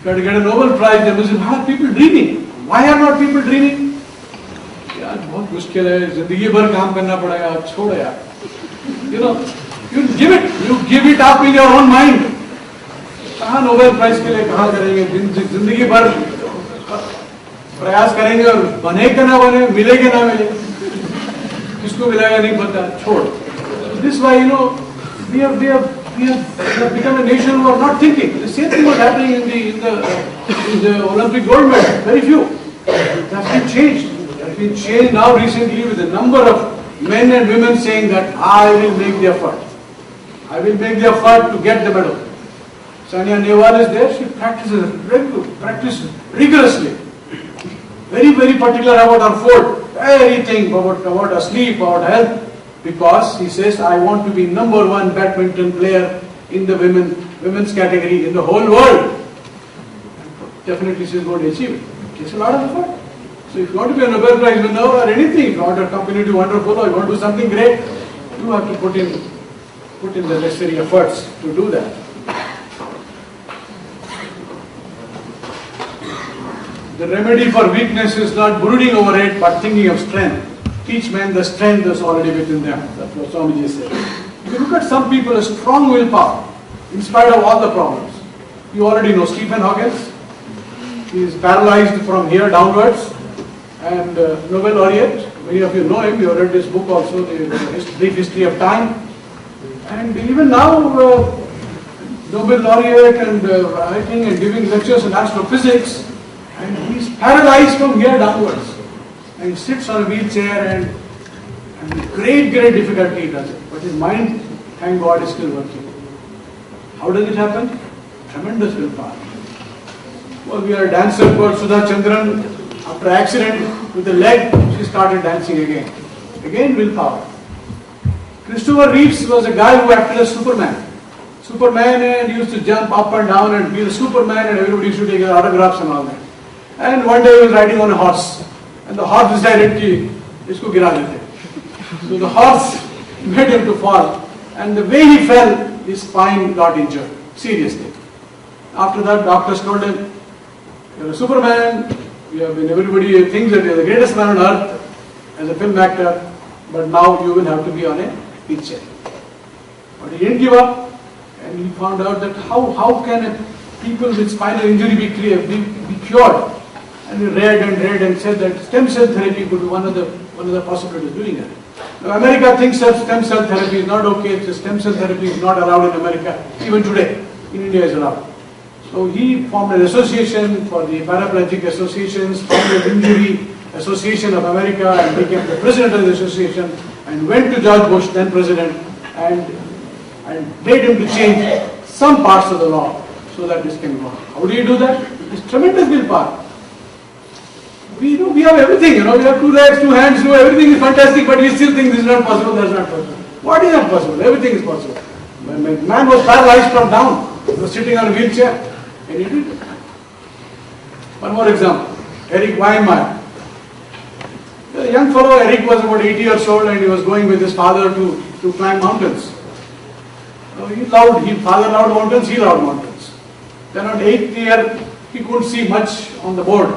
B: get a Nobel Prize, there must be people dreaming. Why are not people dreaming? यार बहुत मुश्किल है, जिंदगी भर काम करना पड़ेगा, छोड़ यार. You know, you give it up in your own mind. कहाँ Nobel Prize के लिए कहाँ करेंगे? जिंदगी भर प्रयास करेंगे और बने क्या ना बने, मिले क्या ना मिले, किसको मिलेगा नहीं पता, छोड़. This why we have become a nation who are not thinking. The same thing was happening in the Olympic gold medal. Very few. That's been changed. That's been changed now recently with a number of men and women saying that I will make the effort. I will make the effort to get the medal. Sania Nehwal is there. She practices rigorously. Very, very particular about her food. Everything about her sleep, about health. Because he says, I want to be number one badminton player in the women's category in the whole world. Definitely she is going to achieve it. It takes a lot of effort. So if you want to be a Nobel Prize winner or anything, if you want your company to be wonderful or you want to do something great, you have to put in the necessary efforts to do that. The remedy for weakness is not brooding over it, but thinking of strength. Teach men the strength that's already within them. That's what Swamiji said. If you look at some people, a strong willpower, in spite of all the problems. You already know Stephen Hawkins. He is paralyzed from here downwards and Nobel laureate. Many of you know him. You have read this book also, The Brief History of Time. And even now, Nobel laureate and writing and giving lectures in astrophysics. And he is paralyzed from here downwards. And he sits on a wheelchair and with great difficulty he does it. But his mind, thank God, is still working. How does it happen? Tremendous willpower. Well, we had a dancer called Sudha Chandran. After accident with the leg, she started dancing again. Again, willpower. Christopher Reeves was a guy who acted as Superman. Superman and used to jump up and down and be the Superman, and everybody used to take his autographs and all that. And one day he was riding on a horse, and the horse decided to isko gira dete. So the horse made him to fall, and the way he fell, his spine got injured seriously. After that, doctors told him, "You're a Superman. Everybody thinks that you're the greatest man on earth as a film actor, but now you will have to be on a wheelchair." But he didn't give up, and he found out that how can people with spinal injury be cured? And he read and said that stem cell therapy could be one of the possibilities of doing it. Now America thinks that stem cell therapy is not okay. Stem cell therapy is not allowed in America. Even today, in India is allowed. So he formed an association for the paraplegic associations, Spinal Injury Association of America, and became the president of the association, and went to George Bush, then president, and made him to change some parts of the law so that this can go on. How do you do that? It's tremendous willpower. We have everything, we have 2 legs, 2 hands, everything is fantastic, but we still think this is not possible, that's not possible. What is not possible? Everything is possible. When my man was paralyzed from down, he was sitting on a wheelchair, and he did it. One more example, Eric Weinmeier. A young fellow, Eric was about 80 years old, and he was going with his father to climb mountains. Father loved mountains, he loved mountains. Then on 8th year, he couldn't see much on the board.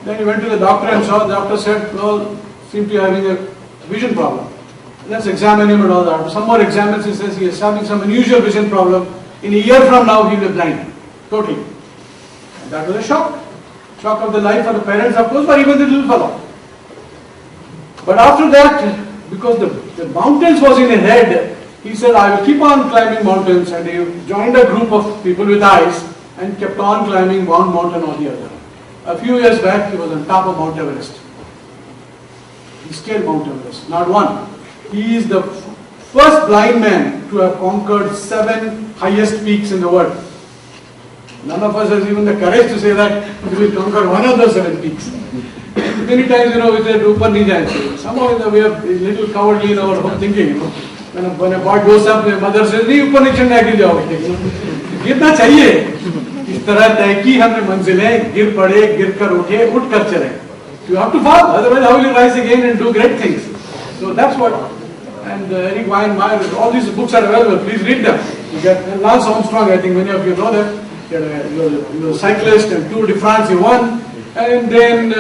B: Then he went to the doctor and saw. The doctor said, "Well, seem to be having a vision problem. Let's examine him and all that." Some more examines, he says he is having some unusual vision problem. In a year from now, he will be blind, totally. And that was a shock. Shock of the life for the parents, of course, but even the little fellow. But after that, because the mountains was in his head, he said, "I will keep on climbing mountains," and he joined a group of people with eyes and kept on climbing one mountain or the other. A few years back, he was on top of Mount Everest. He scaled Mount Everest, not one. He is the first blind man to have conquered 7 highest peaks in the world. None of us has even the courage to say that we will conquer one of those 7 peaks. Many times, we say, "Upar nahi jayenge." Somehow we are a little cowardly in our own thinking. When a boy goes up, the mother says, "Nahi, upar nahi chadhna, गिर जाओगे." गिरना चाहिए. इस तरह तय की हमने मंजिलें, गिर पड़े, गिर कर उठे, उठ कर चले. You have to fall, otherwise how will you rise again and do great things? So that's what. And Eric Weinmeier, all these books are available. Please read them. You get Lance Armstrong. I think many of you know them. He was a cyclist and Tour de France he won. And then,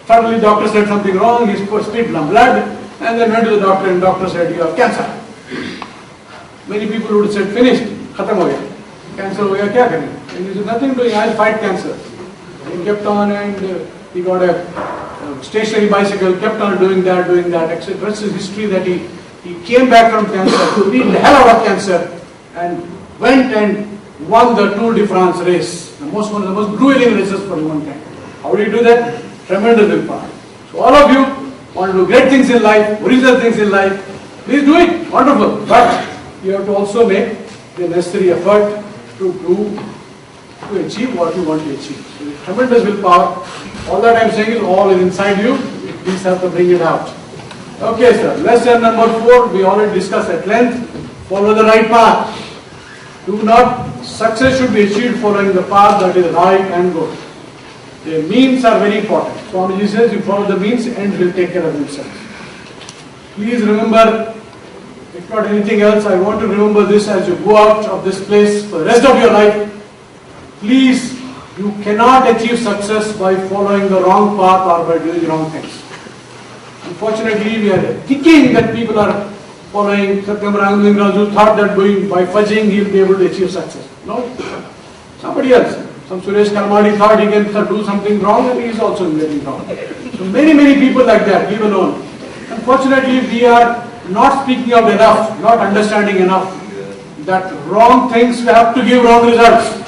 B: suddenly doctor said something wrong. He spit blood, and then went to the doctor, and doctor said, "You have cancer." Many people would have said, "Finished, khatam ho gaya. Cancer ho gaya, kya kare?" And he said, "Nothing doing. I'll fight cancer." He kept on, and he got a stationary bicycle, kept on doing that, etc. That's his history, that he came back from cancer, beat the hell out of cancer, and went and won the Tour de France race, one of the most grueling races for humankind. How do you do that? Tremendous willpower. So all of you want to do great things in life, original things in life, please do it, wonderful. But you have to also make the necessary effort to achieve what you want to achieve. So tremendous willpower. All that I am saying is all is inside you. You please have to bring it out. Okay, sir. Lesson number 4, we already discussed at length. Follow the right path. Success should be achieved following the path that is right and good. The means are very important. Swami says, you follow the means, ends will take care of themselves. Please remember, if not anything else, I want to remember this as you go out of this place for the rest of your life. Please, you cannot achieve success by following the wrong path or by doing wrong things. Unfortunately, we are thinking that people are following Satyam Ranganathan who thought that by fudging he will be able to achieve success. No, somebody else. Some Suresh Karmadi thought he can do something wrong and he is also getting wrong. So many people like that, leave alone. Unfortunately, we are not speaking out enough, not understanding enough that wrong things have to give wrong results.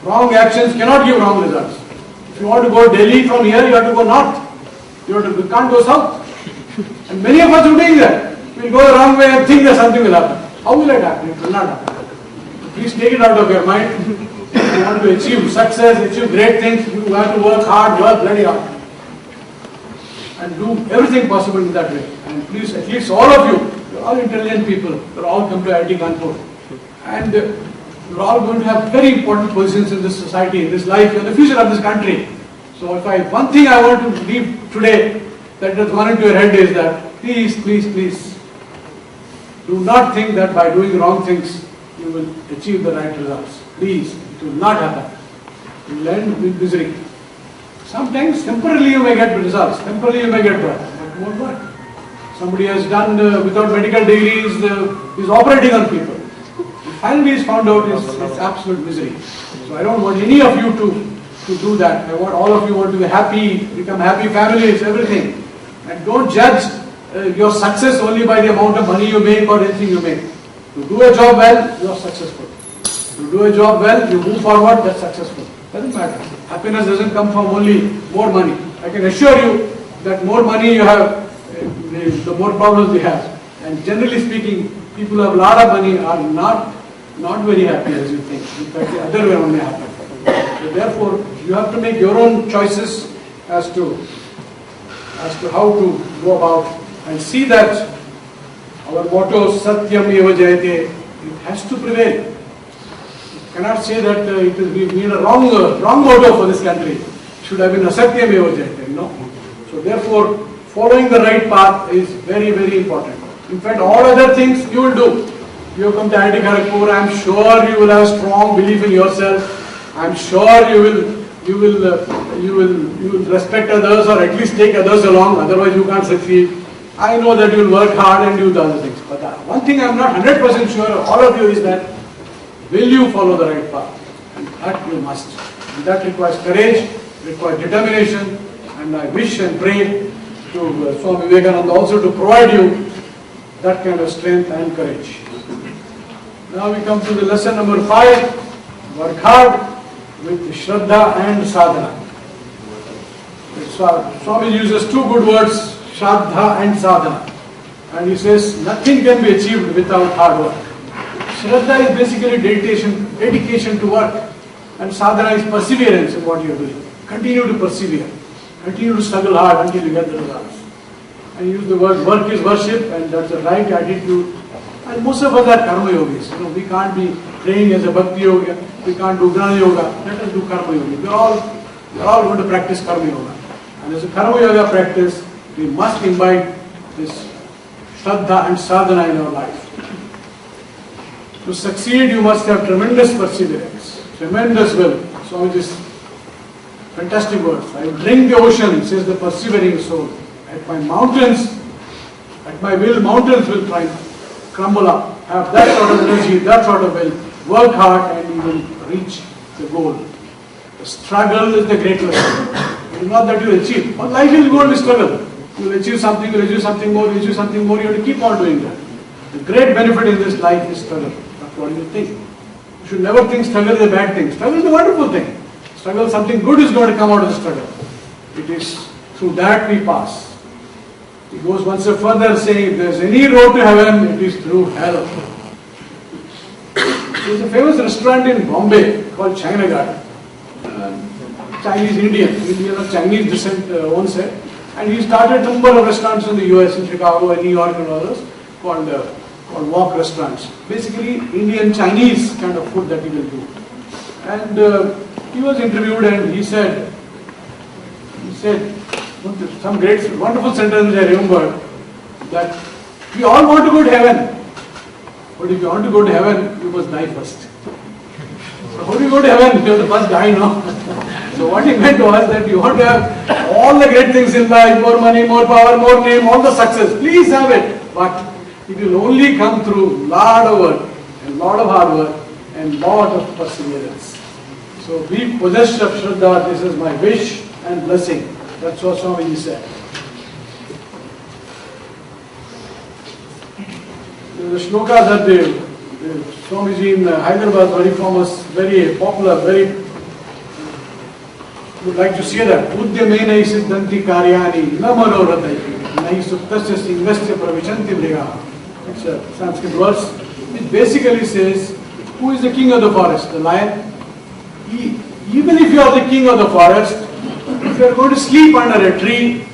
B: Wrong actions cannot give wrong results. If you want to go Delhi from here, you have to go north. You can't go south. And many of us are doing that. We'll go the wrong way and think that something will happen. How will it happen? It will not happen. Please take it out of your mind. you want to achieve success, achieve great things, you have to work hard, work very hard. And do everything possible in that way. And please, at least all of you, you're all intelligent people, you're all come to IIT Kanpur. And you're all going to have very important positions in this society, in this life, in the future of this country. So one thing I want to leave today, that has gone into your head is that, please, do not think that by doing wrong things, you will achieve the right results. Please, it will not happen. You will end with misery. Sometimes, temporarily you may get results, temporarily you may get work, but it won't work. Somebody has done without medical degrees, is operating on people. Finally is found out it's absolute misery. So I don't want any of you to do that. I want all of you want to be happy, become happy families, everything. And don't judge your success only by the amount of money you make or anything you make. To do a job well, you are successful. To do a job well, you move forward, that's successful. Doesn't matter. Happiness doesn't come from only more money. I can assure you that more money you have, the more problems you have. And generally speaking, people who have a lot of money are not very happy as you think. In fact, the other way around may happen. So therefore, you have to make your own choices as to how to go about and see that our motto Satyam Eva Jayate, it has to prevail. You cannot say that we made a wrong motto for this country. It should have been Asatyam Eva Jayate. No. So therefore, following the right path is very, very important. In fact, all other things you will do. You come to IIT Kharagpur, I am sure you will have strong belief in yourself. I am sure you will respect others or at least take others along, otherwise you can't succeed. I know that you will work hard and do the other things. But one thing I am not 100% sure of all of you is that, will you follow the right path? And that you must. And that requires courage, requires determination, and I wish and pray to Swami Vivekananda also to provide you that kind of strength and courage. Now we come to the lesson number 5, work hard with Shraddha and Sadhana. Swami uses two good words, Shraddha and Sadhana. And he says nothing can be achieved without hard work. Shraddha is basically dedication to work. And Sadhana is perseverance in what you are doing. Continue to persevere. Continue to struggle hard until you get the results. And use the word work is worship, and that's the right attitude. And most of us are karma yogis. We can't be praying as a bhakti yoga. We can't do gnana yoga. Let us do karma yoga. We're all going to practice karma yoga. And as a karma yoga practice, we must imbibe this Shraddha and Sadhana in our life. To succeed, you must have tremendous perseverance, tremendous will. So this fantastic words. I will drink the ocean, says the persevering soul. At my will, mountains will crumble up. Have that sort of energy, that sort of will. Work hard and you will reach the goal. The struggle is the great lesson. It is not that you will achieve. But life is going to struggle. You will achieve something, you will achieve something more, you will achieve something more. You have to keep on doing that. The great benefit in this life is struggle. That's what you think. You should never think struggle is a bad thing. Struggle is a wonderful thing. Struggle, something good is going to come out of the struggle. It is through that we pass. He goes one step further saying, if there is any road to heaven, it is through hell. There is a famous restaurant in Bombay called China Garden. Chinese Indian of Chinese descent owns it. And he started a number of restaurants in the US, in Chicago and New York and others, called walk restaurants. Basically, Indian Chinese kind of food that he will do. And he was interviewed and he said, some great, wonderful sentence I remember, that we all want to go to heaven. But if you want to go to heaven, you must die first. So how do you go to heaven? You have to first die, no? So what he meant was that you want to have all the great things in life, more money, more power, more name, all the success. Please have it. But it will only come through lot of work, and lot of hard work, and lot of perseverance. So be possessed of Shraddha. This is my wish and blessing. That's what Swami said. There is a shloka that the Swamiji in Hyderabad, very famous, very popular, would like to say that Udyamenai siddhanti karyani na manoratai nahi suptasya singvasya pravichanti vriga. It's a Sanskrit verse. It basically says, who is the king of the forest? The lion. even if you are the king of the forest, if you are going to sleep under a tree,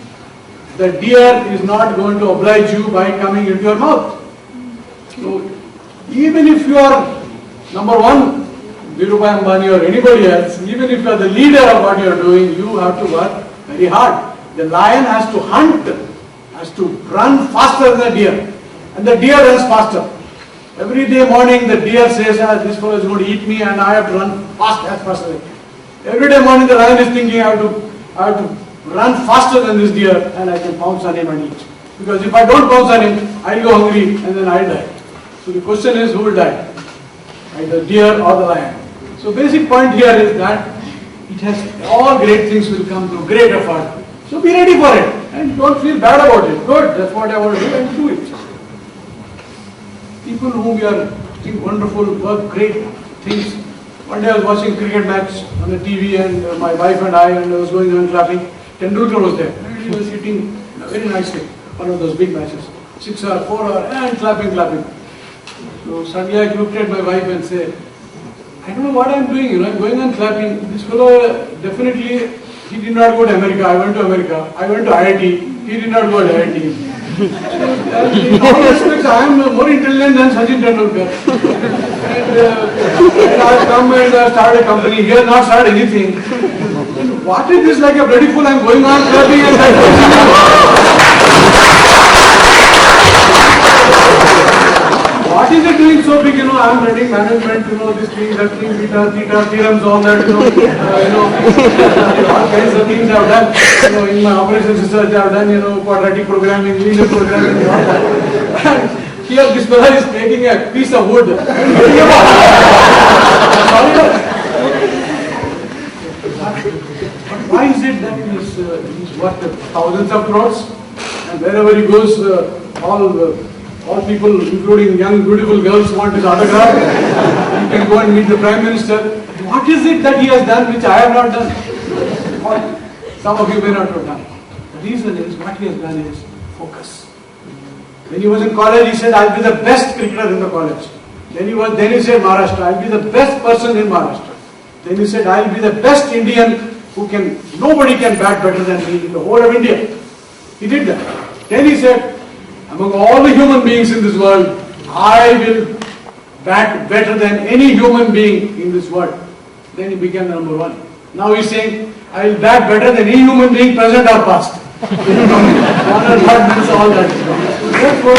B: the deer is not going to oblige you by coming into your mouth. So, even if you are number one, Dhirubhai Ambani or anybody else, even if you are the leader of what you are doing, you have to work very hard. The lion has to hunt, has to run faster than the deer, and the deer runs faster. Every day morning the deer says, this fellow is going to eat me and I have to run fast as fast as I can. Every day morning the lion is thinking, I have to run faster than this deer and I can pounce on him and eat. Because if I don't pounce on him, I'll go hungry and then I'll die. So the question is, who will die? Either the deer or the lion. So basic point here is that it has all great things will come through great effort. So be ready for it and don't feel bad about it. Good, that's what I want to do and do it. People whom we are doing wonderful work, great things. One day I was watching a cricket match on the TV and my wife and I was going on clapping. Tendulkar was there and he was hitting very nicely. One of those big matches. 6 hour, 4 hour and clapping. So suddenly I looked at my wife and said, I don't know what I'm doing, I'm going on clapping. This fellow definitely, he did not go to America. I went to America. I went to IIT. He did not go to IIT. So, in all respects, I am more intelligent than Sachin Tendulkar. And I have come and started a company. He has not started anything. And what is this like a bloody fool? I'm going on clapping and what is it doing so big? I'm running management, this thing, that thing, beta, theta, theorems, all that, all kinds of things I've done. In my operations research, I've done, quadratic programming, linear programming, all that. And here this fellow is taking a piece of wood. But why is it that he's worth thousands of crores? And wherever he goes, all people, including young, beautiful girls, want his autograph. You can go and meet the Prime Minister. What is it that he has done which I have not done? Some of you may not have done. The reason is, what he has done is focus. When he was in college, he said, I'll be the best cricketer in the college. Then he said, Maharashtra, I'll be the best person in Maharashtra. Then he said, I'll be the best Indian nobody can bat better than me in the whole of India. He did that. Then he said, among all the human beings in this world, I will bat better than any human being in this world. Then he became number one. Now he's saying, I will bat better than any human being present or past. Honor God means all that. Therefore,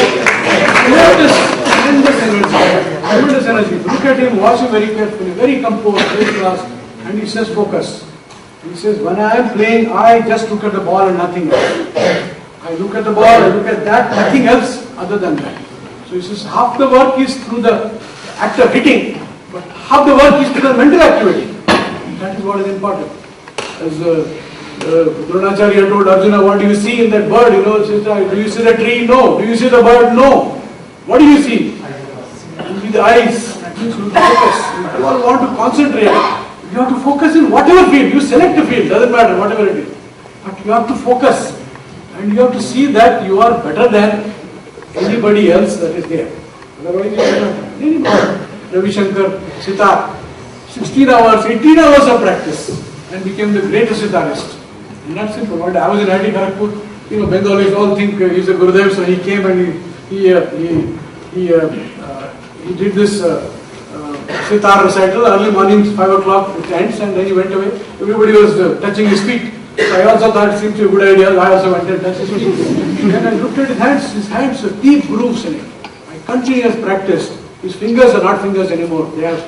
B: tremendous energy. Look at him, watch him very carefully, very composed, very class, and he says focus. He says, when I am playing, I just look at the ball and nothing else. I look at the ball, I look at that, nothing else other than that. So he says, half the work is through the act of hitting, but half the work is through the mental activity. That is what is important. As Dronacharya told Arjuna, what do you see in that bird? Says, do you see the tree? No. Do you see the bird? No. What do you see? You see the eyes. You focus. You all want to concentrate. You have to focus in whatever field. You select a field, doesn't matter, whatever it is. But you have to focus. And you have to see that you are better than anybody else that is there. Otherwise, you are not anybody. Ravi Shankar, sitar, 16 hours, 18 hours of practice and became the greatest sitarist. And that's simple. I was in IIT Kharagpur. Bengalis all think he's a Gurudev, so he came and he did this sitar recital early morning, 5 o'clock, it ends, and then he went away. Everybody was touching his feet. So I also thought it seemed to be a good idea. I also went and touched his feet. Then I looked at his hands have deep grooves in it. By continuous practice, his fingers are not fingers anymore. They have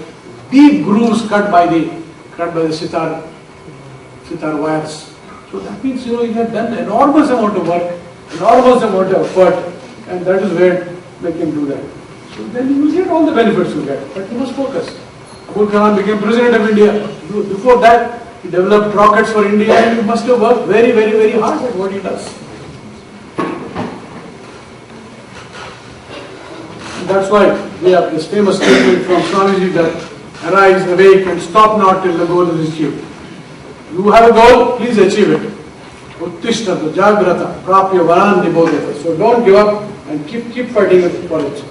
B: deep grooves cut by the sitar wires. So that means, he had done an enormous amount of work, enormous amount of effort, and that is where they can do that. So then you will get all the benefits you get, but you must focus. Abul Kalam became President of India. Before that, he developed rockets for India, and he must have worked very, very, very hard at what he does. And that's why we have this famous statement from Swami that arise, awake, and stop not till the goal is achieved. You have a goal, please achieve it. Uttishtata, Jagrata, Prapya, Varan, Nibodhata. So don't give up and keep fighting for it.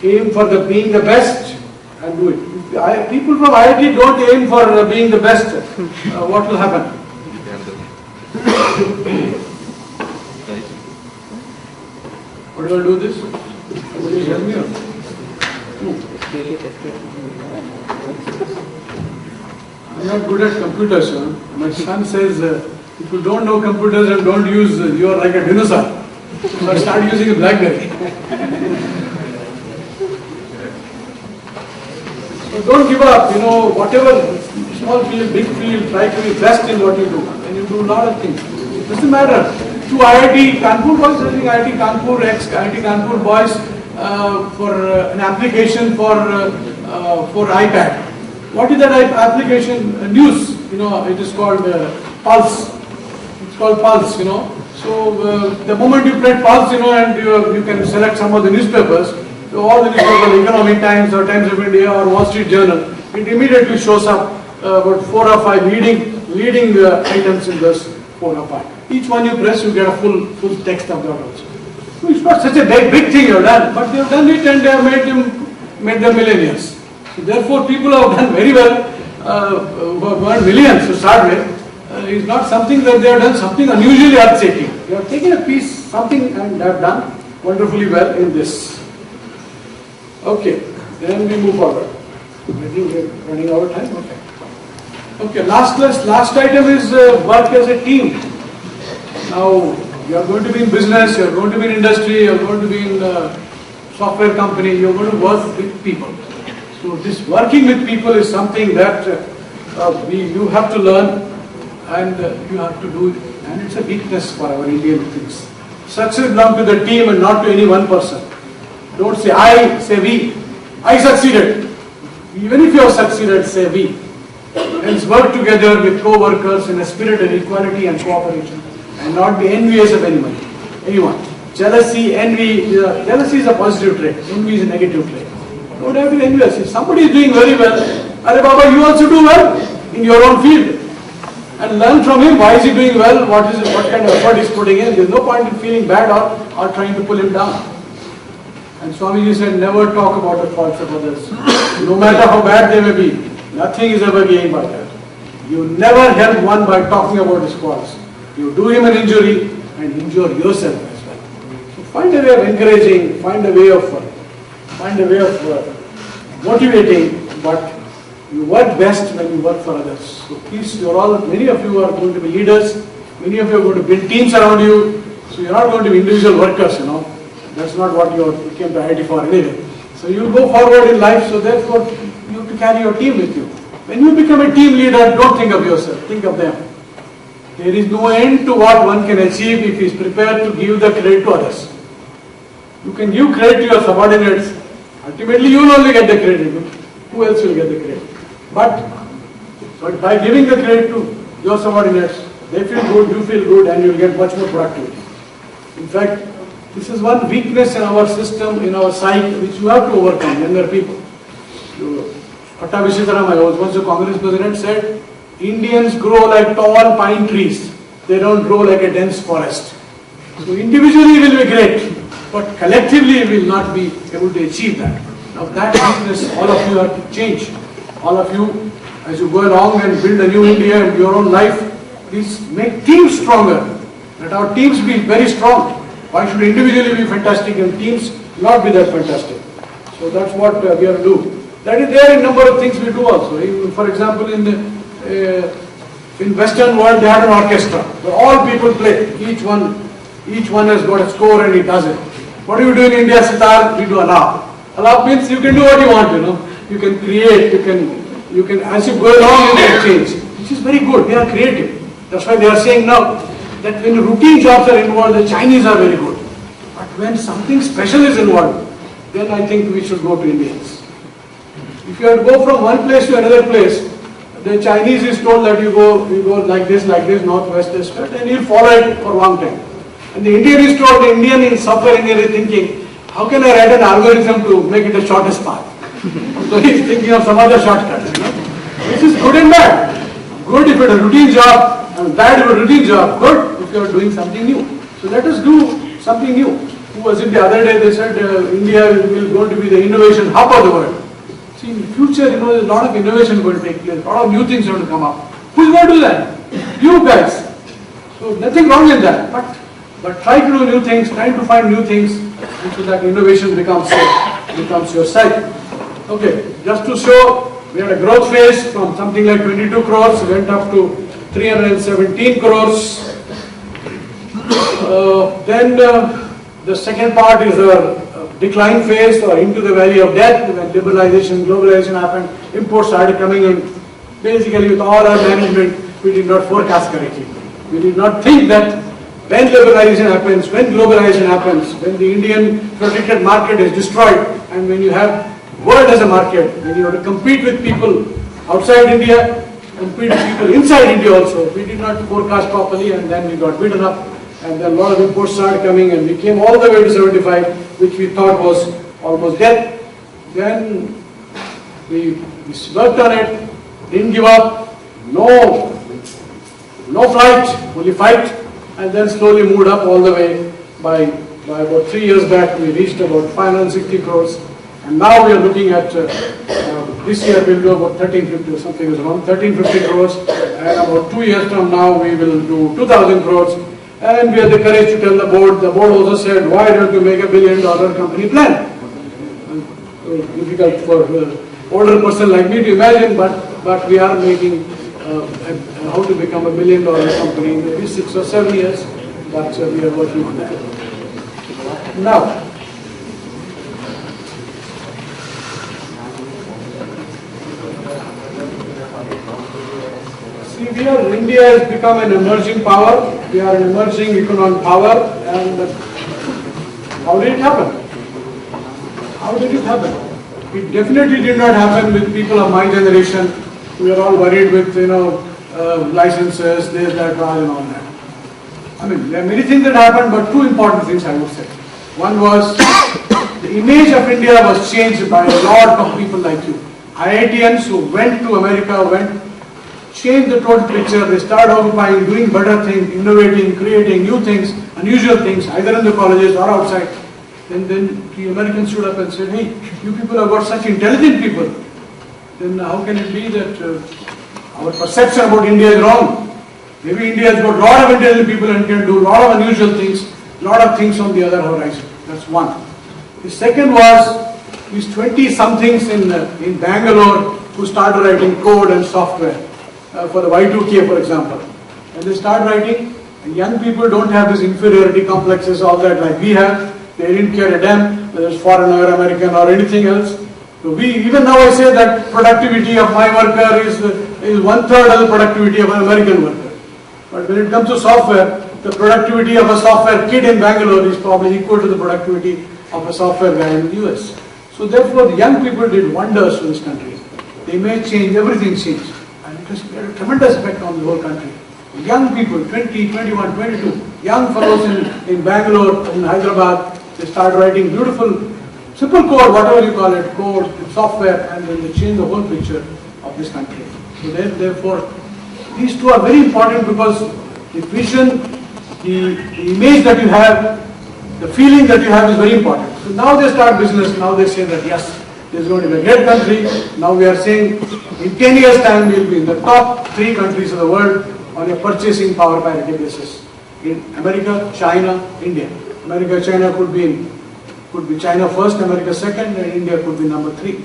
B: Aim for being the best and do it. If people from IIT don't aim for being the best, what will happen? What do I do this? Somebody help me out. I'm not good at computers, sir. My son says, if you don't know computers and don't use, you are like a dinosaur. So I start using a BlackBerry. So don't give up, whatever small field, big field, try to be best in what you do. And you do a lot of things. It doesn't matter. To IIT Kanpur boys, I think IIT Kanpur, ex-IIT Kanpur boys for an application for iPad. What is that application? News, it is called Pulse. It's called Pulse, So the moment you press Pulse, and you can select some of the newspapers, so all the newspapers, Economic Times or Times of India or Wall Street Journal, it immediately shows up about 4 or 5 leading items in this 4 or 5. Each one you press, you get a full text of that also. So it's not such a big thing you have done, but they have done it and they have made them millionaires. So therefore, people have done very well, who have earned millions to start with. It's not something that they have done something unusually earth-shaking. They have taken a piece, something, and have done wonderfully well in this. Okay, then we move forward. I think we are running out of time. Okay, last item is work as a team. Now, you are going to be in business, you are going to be in industry, you are going to be in software company, you are going to work with people. So this working with people is something that you have to learn and you have to do it. And it's a weakness for our Indian things. Success belongs to the team and not to any one person. Don't say I, say we. I succeeded. Even if you have succeeded, say we. Hence work together with co-workers in a spirit of equality and cooperation and not be envious of anyone. Jealousy, envy, jealousy is a positive trait, envy is a negative trait. Don't have to be envious. If somebody is doing very well, Are Baba, you also do well in your own field. And learn from him, why is he doing well, what kind of effort he's putting in. There's no point in feeling bad or trying to pull him down. And Swami said, never talk about the faults of others. No matter how bad they may be, nothing is ever gained by that. You never help one by talking about his faults. You do him an injury and injure yourself as well. So find a way of encouraging, find a way of motivating, but you work best when you work for others. So please, many of you are going to be leaders, many of you are going to build teams around you, so you're not going to be individual workers, That's not what you came to IIT for anyway. So you'll go forward in life, so therefore you have to carry your team with you. When you become a team leader, don't think of yourself, think of them. There is no end to what one can achieve if he is prepared to give the credit to others. You can give credit to your subordinates, ultimately you will only get the credit. Who else will get the credit? But by giving the credit to your subordinates, they feel good, you feel good, and you will get much more productivity. In fact, this is one weakness in our system, in our psyche, which you have to overcome, younger people. Once the Congress president said, Indians grow like tall pine trees. They don't grow like a dense forest. So individually we will be great, but collectively we will not be able to achieve that. Now that weakness, all of you have to change. All of you, as you go along and build a new India in your own life, please make teams stronger. Let our teams be very strong. Why should individually be fantastic and teams not be that fantastic? So that's what we have to do. That is there in number of things we do also. For example, in Western world they have an orchestra where all people play. Each one has got a score and he does it. What do you do in India? Sitar, we do alap. Alap means you can do what you want, You can create, you can as you go along you can change. Which is very good. They are creative. That's why they are saying now that when routine jobs are involved, the Chinese are very good. But when something special is involved, then I think we should go to Indians. If you have to go from one place to another place, the Chinese is told that you go like this, northwest, and he'll follow it for a long time. And the Indian is told, the Indian in software engineering is thinking, how can I write an algorithm to make it the shortest path? So he's thinking of some other shortcuts. This is good and bad. Good if it's a routine job, and bad if it's a routine job. Good if you are doing something new. So let us do something new. Who was it the other day? They said India will going to be the innovation hub of the world. See, in the future, there's a lot of innovation going to take place, a lot of new things are going to come up. Who's going to do that? You guys. So nothing wrong in that, but try to do new things, try to find new things, so that innovation becomes your side. Okay, just to show, we had a growth phase from something like 22 crores, went up to 317 crores. Then the second part is our decline phase, or into the valley of death, when liberalization, globalization happened, imports started coming in. Basically, with all our management, we did not forecast correctly. We did not think that when liberalization happens, when globalization happens, when the Indian protected market is destroyed, and when you have world as a market, when you have to compete with people outside India, compete with people inside India also, we did not forecast properly, and then we got beaten up, and then a lot of imports started coming, and we came all the way to 75, which we thought was almost dead. Then we worked on it, didn't give up, no flight, only fight, and then slowly moved up all the way. By about 3 years back, we reached about 560 crores, and now we are looking at this year we'll do about 1350 or something is wrong, 1350 crores, and about 2 years from now we will do 2000 crores, and we have the courage to tell the board also said, why don't you make $1 billion company plan? Difficult for an older person like me to imagine, but we are making how to become $1 billion company in maybe 6 or 7 years, but we are working on that. Now, see, India has become an emerging power, we are an emerging economic power, and how did it happen? How did it happen? It definitely did not happen with people of my generation. We are all worried with, licenses, this, that, and all that. I mean, there are many things that happened, but two important things I would say. One was, the image of India was changed by a lot of people like you. IITians who went to America, changed the total picture, they started occupying, doing better things, innovating, creating new things, unusual things, either in the colleges or outside. And then the Americans stood up and said, hey, you people have got such intelligent people. Then how can it be that our perception about India is wrong? Maybe India has got a lot of intelligent people and can do a lot of unusual things, a lot of things on the other horizon. That's one. The second was these 20-somethings in Bangalore who started writing code and software for the Y2K, for example. And they start writing, and young people don't have these inferiority complexes, all that like we have. They didn't care a damn whether it's foreigner, American or anything else. So even now I say that productivity of my worker is 1/3 of the productivity of an American worker. But when it comes to software, the productivity of a software kid in Bangalore is probably equal to the productivity of a software guy in the US. So therefore the young people did wonders to this country. They may change, everything changed. And it has had a tremendous effect on the whole country. Young people, 20, 21, 22, young fellows in Bangalore, in Hyderabad, they start writing beautiful, simple code, whatever you call it, code, software, and then they change the whole picture of this country. So therefore, these two are very important because the vision, the image that you have, the feeling that you have is very important. So now they start business, now they say that yes, this is going to be a great country. Now we are saying in 10 years time we will be in the top 3 countries of the world on a purchasing power parity basis. In America, China, India. America, China could be China first, America second, and India could be number 3.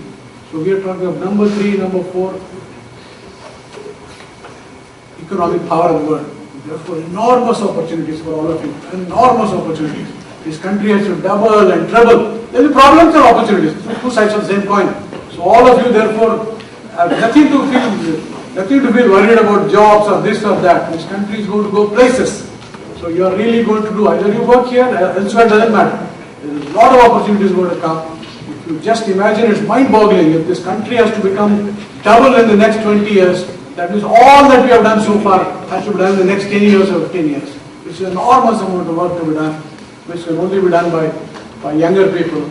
B: So we are talking of number 3, number 4 economic power of the world. Therefore, enormous opportunities for all of you. Enormous opportunities. This country has to double and treble. There will be problems and opportunities. Two sides of the same coin. So all of you, therefore, have nothing to feel worried about jobs or this or that. This country is going to go places. So you are really going to do, either you work here, elsewhere, doesn't matter. There is a lot of opportunities going to come. If you just imagine, it's mind-boggling. If this country has to become double in the next 20 years, that means all that we have done so far has to be done in the next 10 years or 15 years. It's an enormous amount of work to be done, which can only be done by younger people,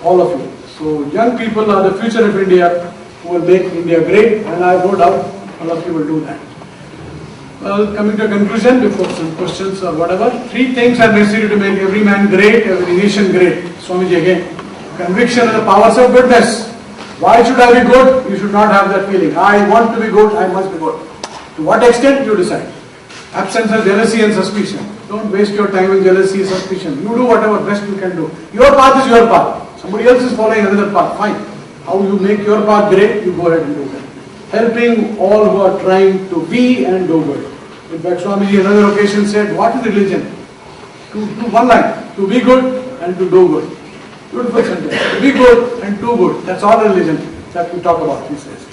B: all of you. So young people are the future of India, who will make India great, and I have no doubt all of you will do that. Well, coming to a conclusion before some questions or whatever, 3 things are necessary to make every man great, every nation great. Swamiji again. Conviction of the powers of goodness. Why should I be good? You should not have that feeling. I want to be good, I must be good. To what extent, you decide. Absence of jealousy and suspicion. Don't waste your time in jealousy and suspicion. You do whatever best you can do. Your path is your path. Somebody else is following another path. Fine. How you make your path great, you go ahead and do that. Helping all who are trying to be and do good. In fact, Swami on another occasion said, what is religion? To one line, to be good and to do good. Beautiful sentence. To be good and do good. That's all religion that we talk about, he says.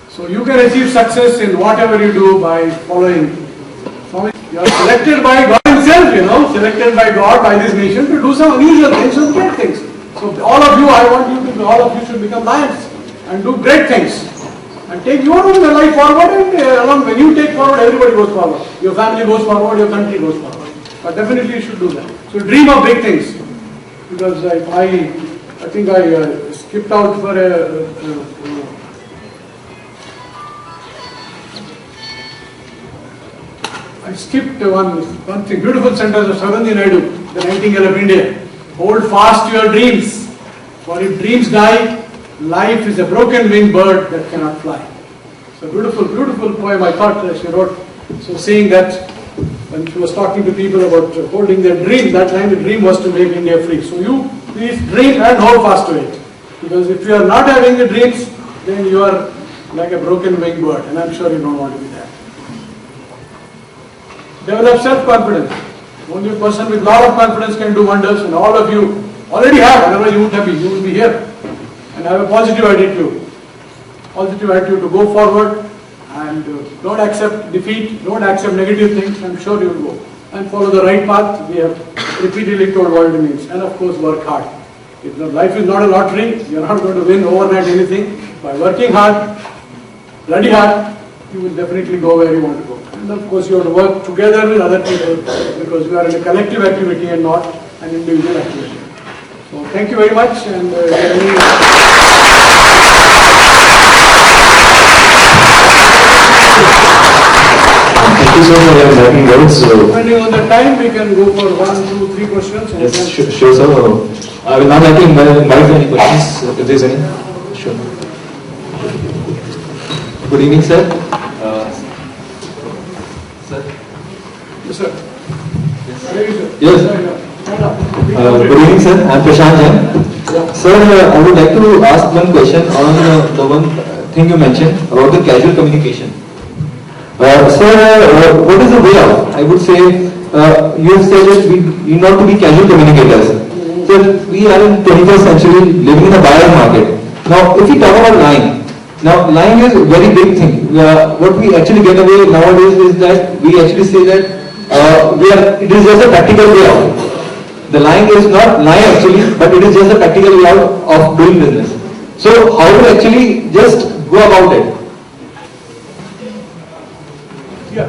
B: So you can achieve success in whatever you do by following Swami. You are selected by God himself, selected by God, by this nation to do some unusual things, some great things. So all of you, I want you to, all of you should become lions and do great things. And take your own life forward, and when you take forward, everybody goes forward. Your family goes forward, your country goes forward. But definitely you should do that. So dream of big things. Because I think I skipped out for I skipped one thing. Beautiful sentence of Swami, the Nightingale of India. Hold fast to your dreams. For if dreams die, life is a broken winged bird that cannot fly. So beautiful, beautiful poem I thought she wrote. So saying that when she was talking to people about holding their dream, that time the dream was to make India free. So you please dream and hold fast to it. Because if you are not having the dreams, then you are like a broken winged bird, and I'm sure you don't want to be that. Develop self-confidence. Only a person with a lot of confidence can do wonders, and all of you already have, otherwise you wouldn't have been, you will be here. And have a positive attitude. Positive attitude to go forward and don't accept defeat, don't accept negative things, I'm sure you will go. And follow the right path, we have repeatedly told what it means. And of course work hard. Life is not a lottery, you're not going to win overnight anything. By working hard, study hard, you will definitely go where you want to go. And of course you have to work together with other people because you are in a collective activity and not an individual activity. So thank you very much. And
E: thank you so much for your exciting words.
B: depending on the time, we can go for 1, 2, 3 questions.
E: Yes, sure, sir. I will now like to invite any questions, if there is any. Sure. Good evening, sir. Sir.
B: Yes, sir.
E: Yes. Good evening, sir. I am Prashant Jain. Sir, I would like to ask one question on the one thing you mentioned about the casual communication. Sir, what is the way out? I would say, you have said that we need not to be casual communicators. Sir, we are in 21st century living in a buyer market. Now, if we talk about lying, now lying is a very big thing. What we actually get away nowadays is that we actually say that it is just a practical way out. The lying is not lying actually, but it is just a practical way out of doing business. So, how to actually just go about it?
B: Yeah,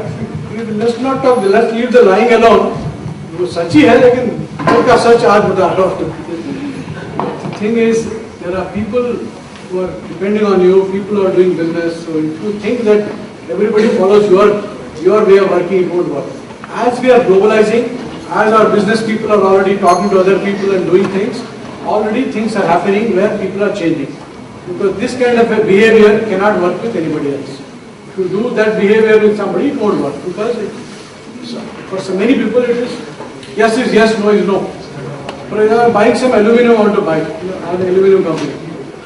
B: let's not talk, let's leave the lying alone. वो सच ही है लेकिन उनका सच आज बता रहा हूँ. The thing is, there are people who are depending on you, people who are doing business. So if you think that everybody follows your way of working, it won't work. As we are globalizing, as our business people are already talking to other people and doing things, already things are happening where people are changing. Because this kind of a behavior cannot work with anybody else. If you do that behavior with somebody, it won't work. Because for so many people it is yes is yes, no is no. For example, buying some aluminum, I want to buy an aluminum company.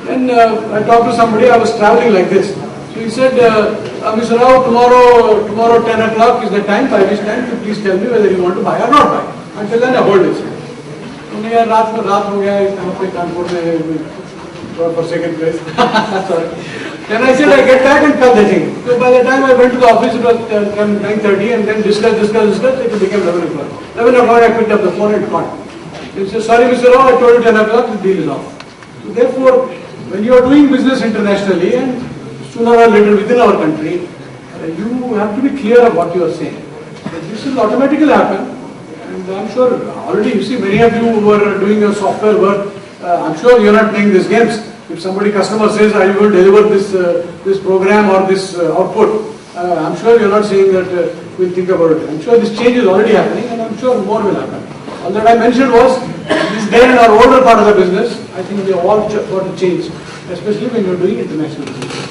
B: Then I talked to somebody, I was traveling like this. So he said, Mr. Rao, tomorrow 10 o'clock is the time, by which time you please tell me whether you want to buy or not buy. Until then I hold this. So यार रात हो गया यहाँ पे कानपुर में for second place. Sorry. Then I said I get back and call the thing. So by the time I went to the office, it was 9:30, and then discuss. It became 11 o'clock. 11 o'clock I picked up the phone and called. He said, sorry Mr. Rao, I told you 10 o'clock, the deal is off. So therefore, when you are doing business internationally and sooner or later within our country, you have to be clear of what you are saying. So this will automatically happen. And I'm sure already you see many of you who are doing your software work, I'm sure you're not playing these games. If somebody customer says, I will deliver this program or this output, I'm sure you're not saying that we'll think about it. I'm sure this change is already happening, and I'm sure more will happen. All that I mentioned was, this there in our older part of the business, I think we have all got to change. especially when you're doing international business.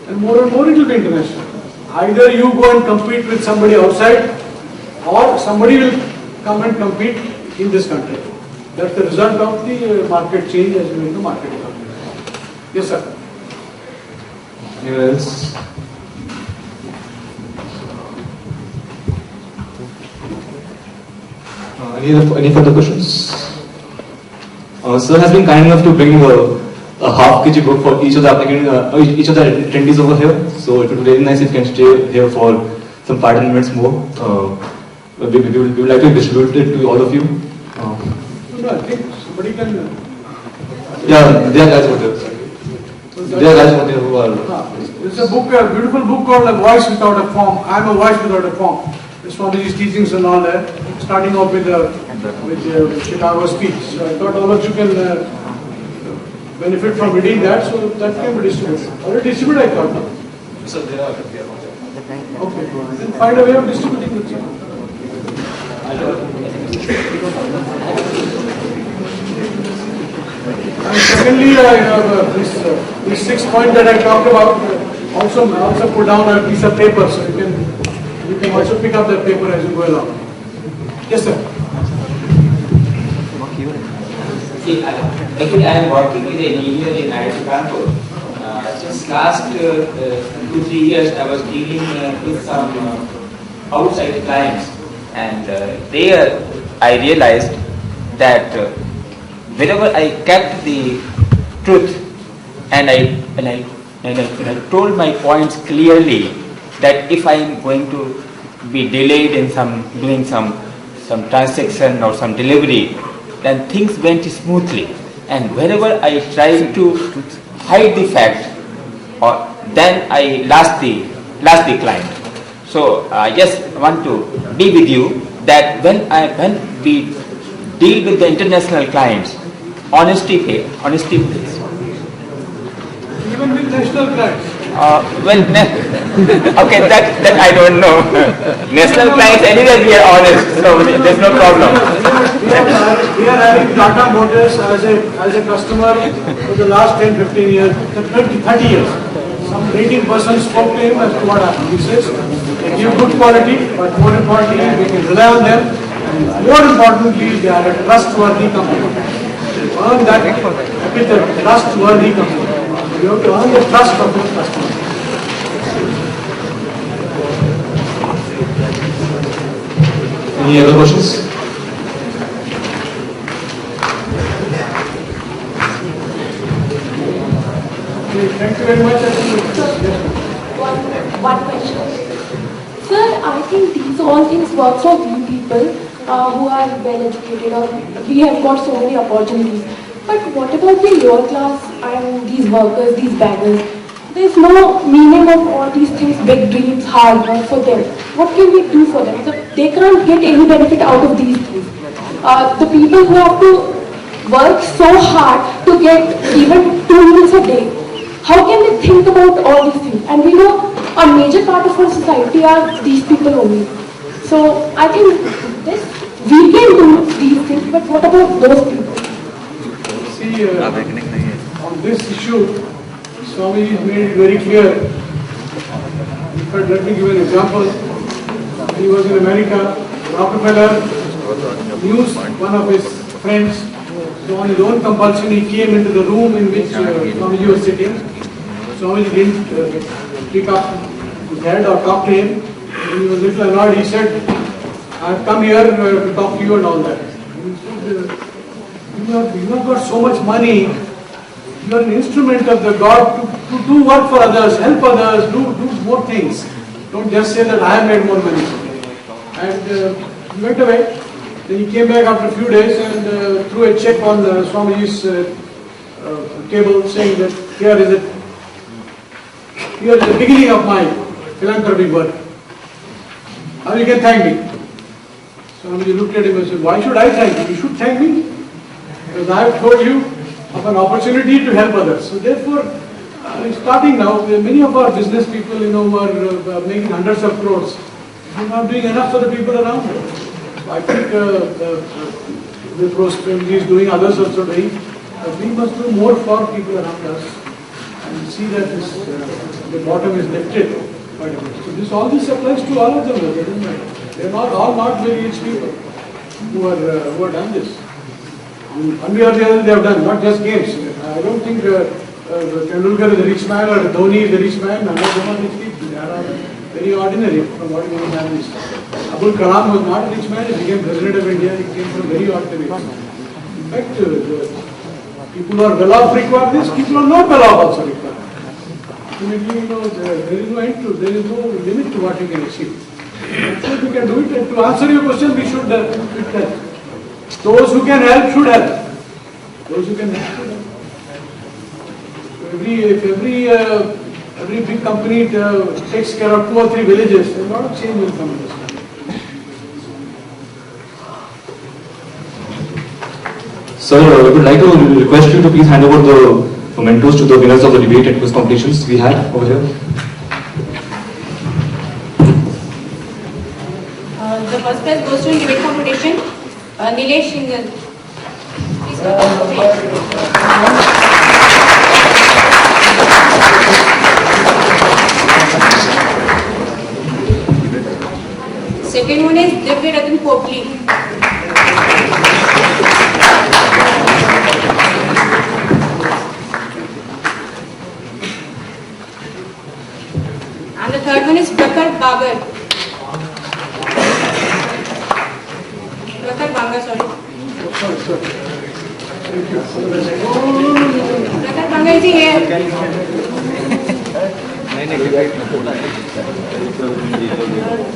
B: And more it will be international. Either you go and compete with somebody outside, or somebody will come and compete in this country. That's the result of the market change as we know the market economy. Yes, sir.
E: Anyone else? Any further questions? Sir has been kind enough to bring a half kg book for each of the each of the attendees over here. So it would be really nice if you can stay here for some 5 minutes more. We would like to distribute it to all of you.
B: No, I think somebody can.
E: Yeah, there are guys over there. There are guys over there who are.
B: There's a book, a beautiful book called A Voice Without a Form. I'm a voice without a form. Swamiji's teachings and all that, starting off with Chicago speech. So I thought all of you can benefit from reading that, so that can be distributed. Already distributed, I thought.
E: So there are.
B: Okay, then find a way of distributing it. And secondly, this 6 point that I talked about, also put down a piece of paper, so you can also pick up that paper as you go along. Yes, sir.
D: See, actually I am working with an engineer in IIT Kanpur. Since last 2-3 years I was dealing with some outside clients, and there I realized that wherever I kept the truth and I told my points clearly, that if I am going to be delayed in doing some transaction or some delivery, then things went smoothly. And wherever I tried to hide the fact, then I lost the client. So I just want to be with you that when we deal with the international clients, honesty pays.
B: Even with national clients.
D: Okay, that I don't know. National clients anyway we are honest, so there's no problem.
B: We are having Tata Motors as a customer for the last 10-15 years, 30 years. Some rating person spoke to him as to what happened. He says, they give good quality, but more importantly, we can rely on them. And more importantly, they are a trustworthy company. Earn that epithet, trustworthy company. You have to earn the trust of the customer.
E: Any other questions?
B: Thank you very much.
F: One question. Sir, I think these all things work for we people who are well educated, or we have got so many opportunities. But what about the lower class and these workers, these beggars? There's no meaning of all these things, big dreams, hard work for them. What can we do for them? So they can't get any benefit out of these things. The people who have to work so hard to get even 2 meals a day, how can they think about all these things? And we know a major part of our society are these people only. So I think we can do these things, but what about those people?
B: See, on this issue, Swami made it very clear. In fact, let me give an example. He was in America. Rockefeller knew one of his friends. So on his own compulsion, he came into the room in which Swamiji was sitting. Swamiji didn't pick up his head or talk to him. When he was a little annoyed, he said, I've come here to talk to you and all that. He said, you have got so much money. You are an instrument of the God to do work for others, help others, do more things. Don't just say that I have made more money. And he went away. Then he came back after a few days and threw a check on Swamiji's table, saying that here is the beginning of my philanthropic work. Now you can thank me. Swamiji looked at him and said, why should I thank you? You should thank me. Because I have told you of an opportunity to help others. So therefore, starting now, many of our business people, who are making hundreds of crores, are not doing enough for the people around them. I think the prosperity is doing, others also doing. We must do more for people around us. You see that this, the bottom is lifted quite a bit. So all this applies to all of them. They are all not very rich people who are done this. One way or the other they have done, not just games. I don't think Tendulkar is a rich man or Dhoni is a rich man. None of them are rich people. They are very ordinary from what we have is. Abul Kalam was not a rich man. He became president of India. He came from very ordinary. In fact, people who are well off require this. People who are not well off also require. Ultimately, there is no end to, there is no limit to what you can achieve. So if we can do it, and to answer your question, we should help. Those who can help should help. Those who can help should help. If every big company takes care of 2 or 3 villages, a lot of change will come in this country.
E: Sir, I would like to request you to please hand over the mementos to the winners of the debate and quiz competitions we had over here.
A: The first prize goes to debate competition. Nilesh Shingal. Please come on the stage. Second one is Divya Ratan Popli. And the third one is Prakhar Bagar. Prakhar Bagar, sorry. Prakhar Bagar, is he here?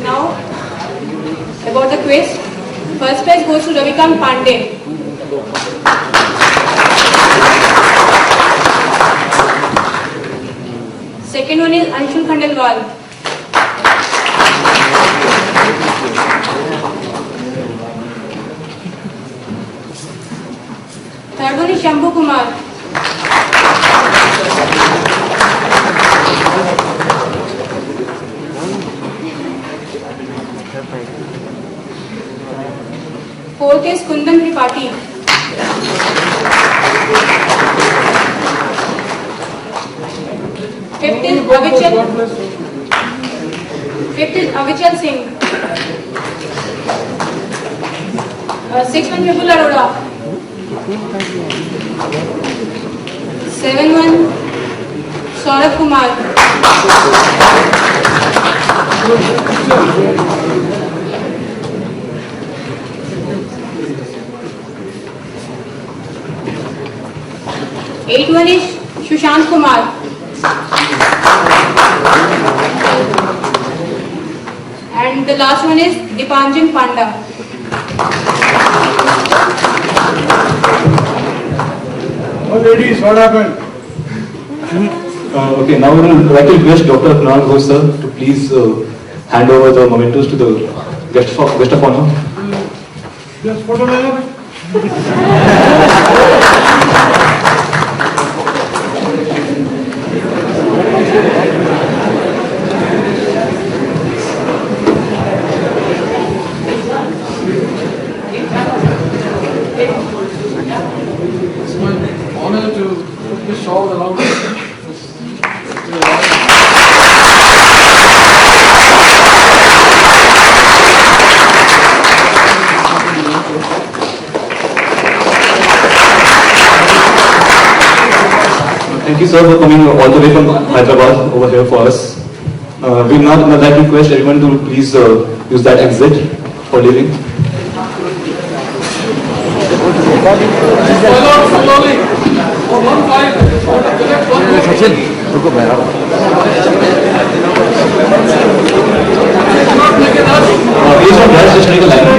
A: Now, about the quiz. First prize goes to Vivekananda Pandey. Second one is Anshul Khandelwal. Third one is Shambhu Kumar. Fourth is Kundan Tripathi. Fifth is Avichal Singh. Sixth one Vipul Arora. 7th one Saurabh Kumar. 8th one is Sushant Kumar. And the last one is Dipanjan Panda.
B: Oh, ladies, what happened?
E: Okay, now we would like to request Dr. Kunal Ghosh sir to please hand over the mementos to the guest of honor.
B: Just photo later.
E: Thank you, sir, for coming all the way from Hyderabad over here for us. We now like to request everyone to please use that exit for leaving. Please don't rush, just make a line.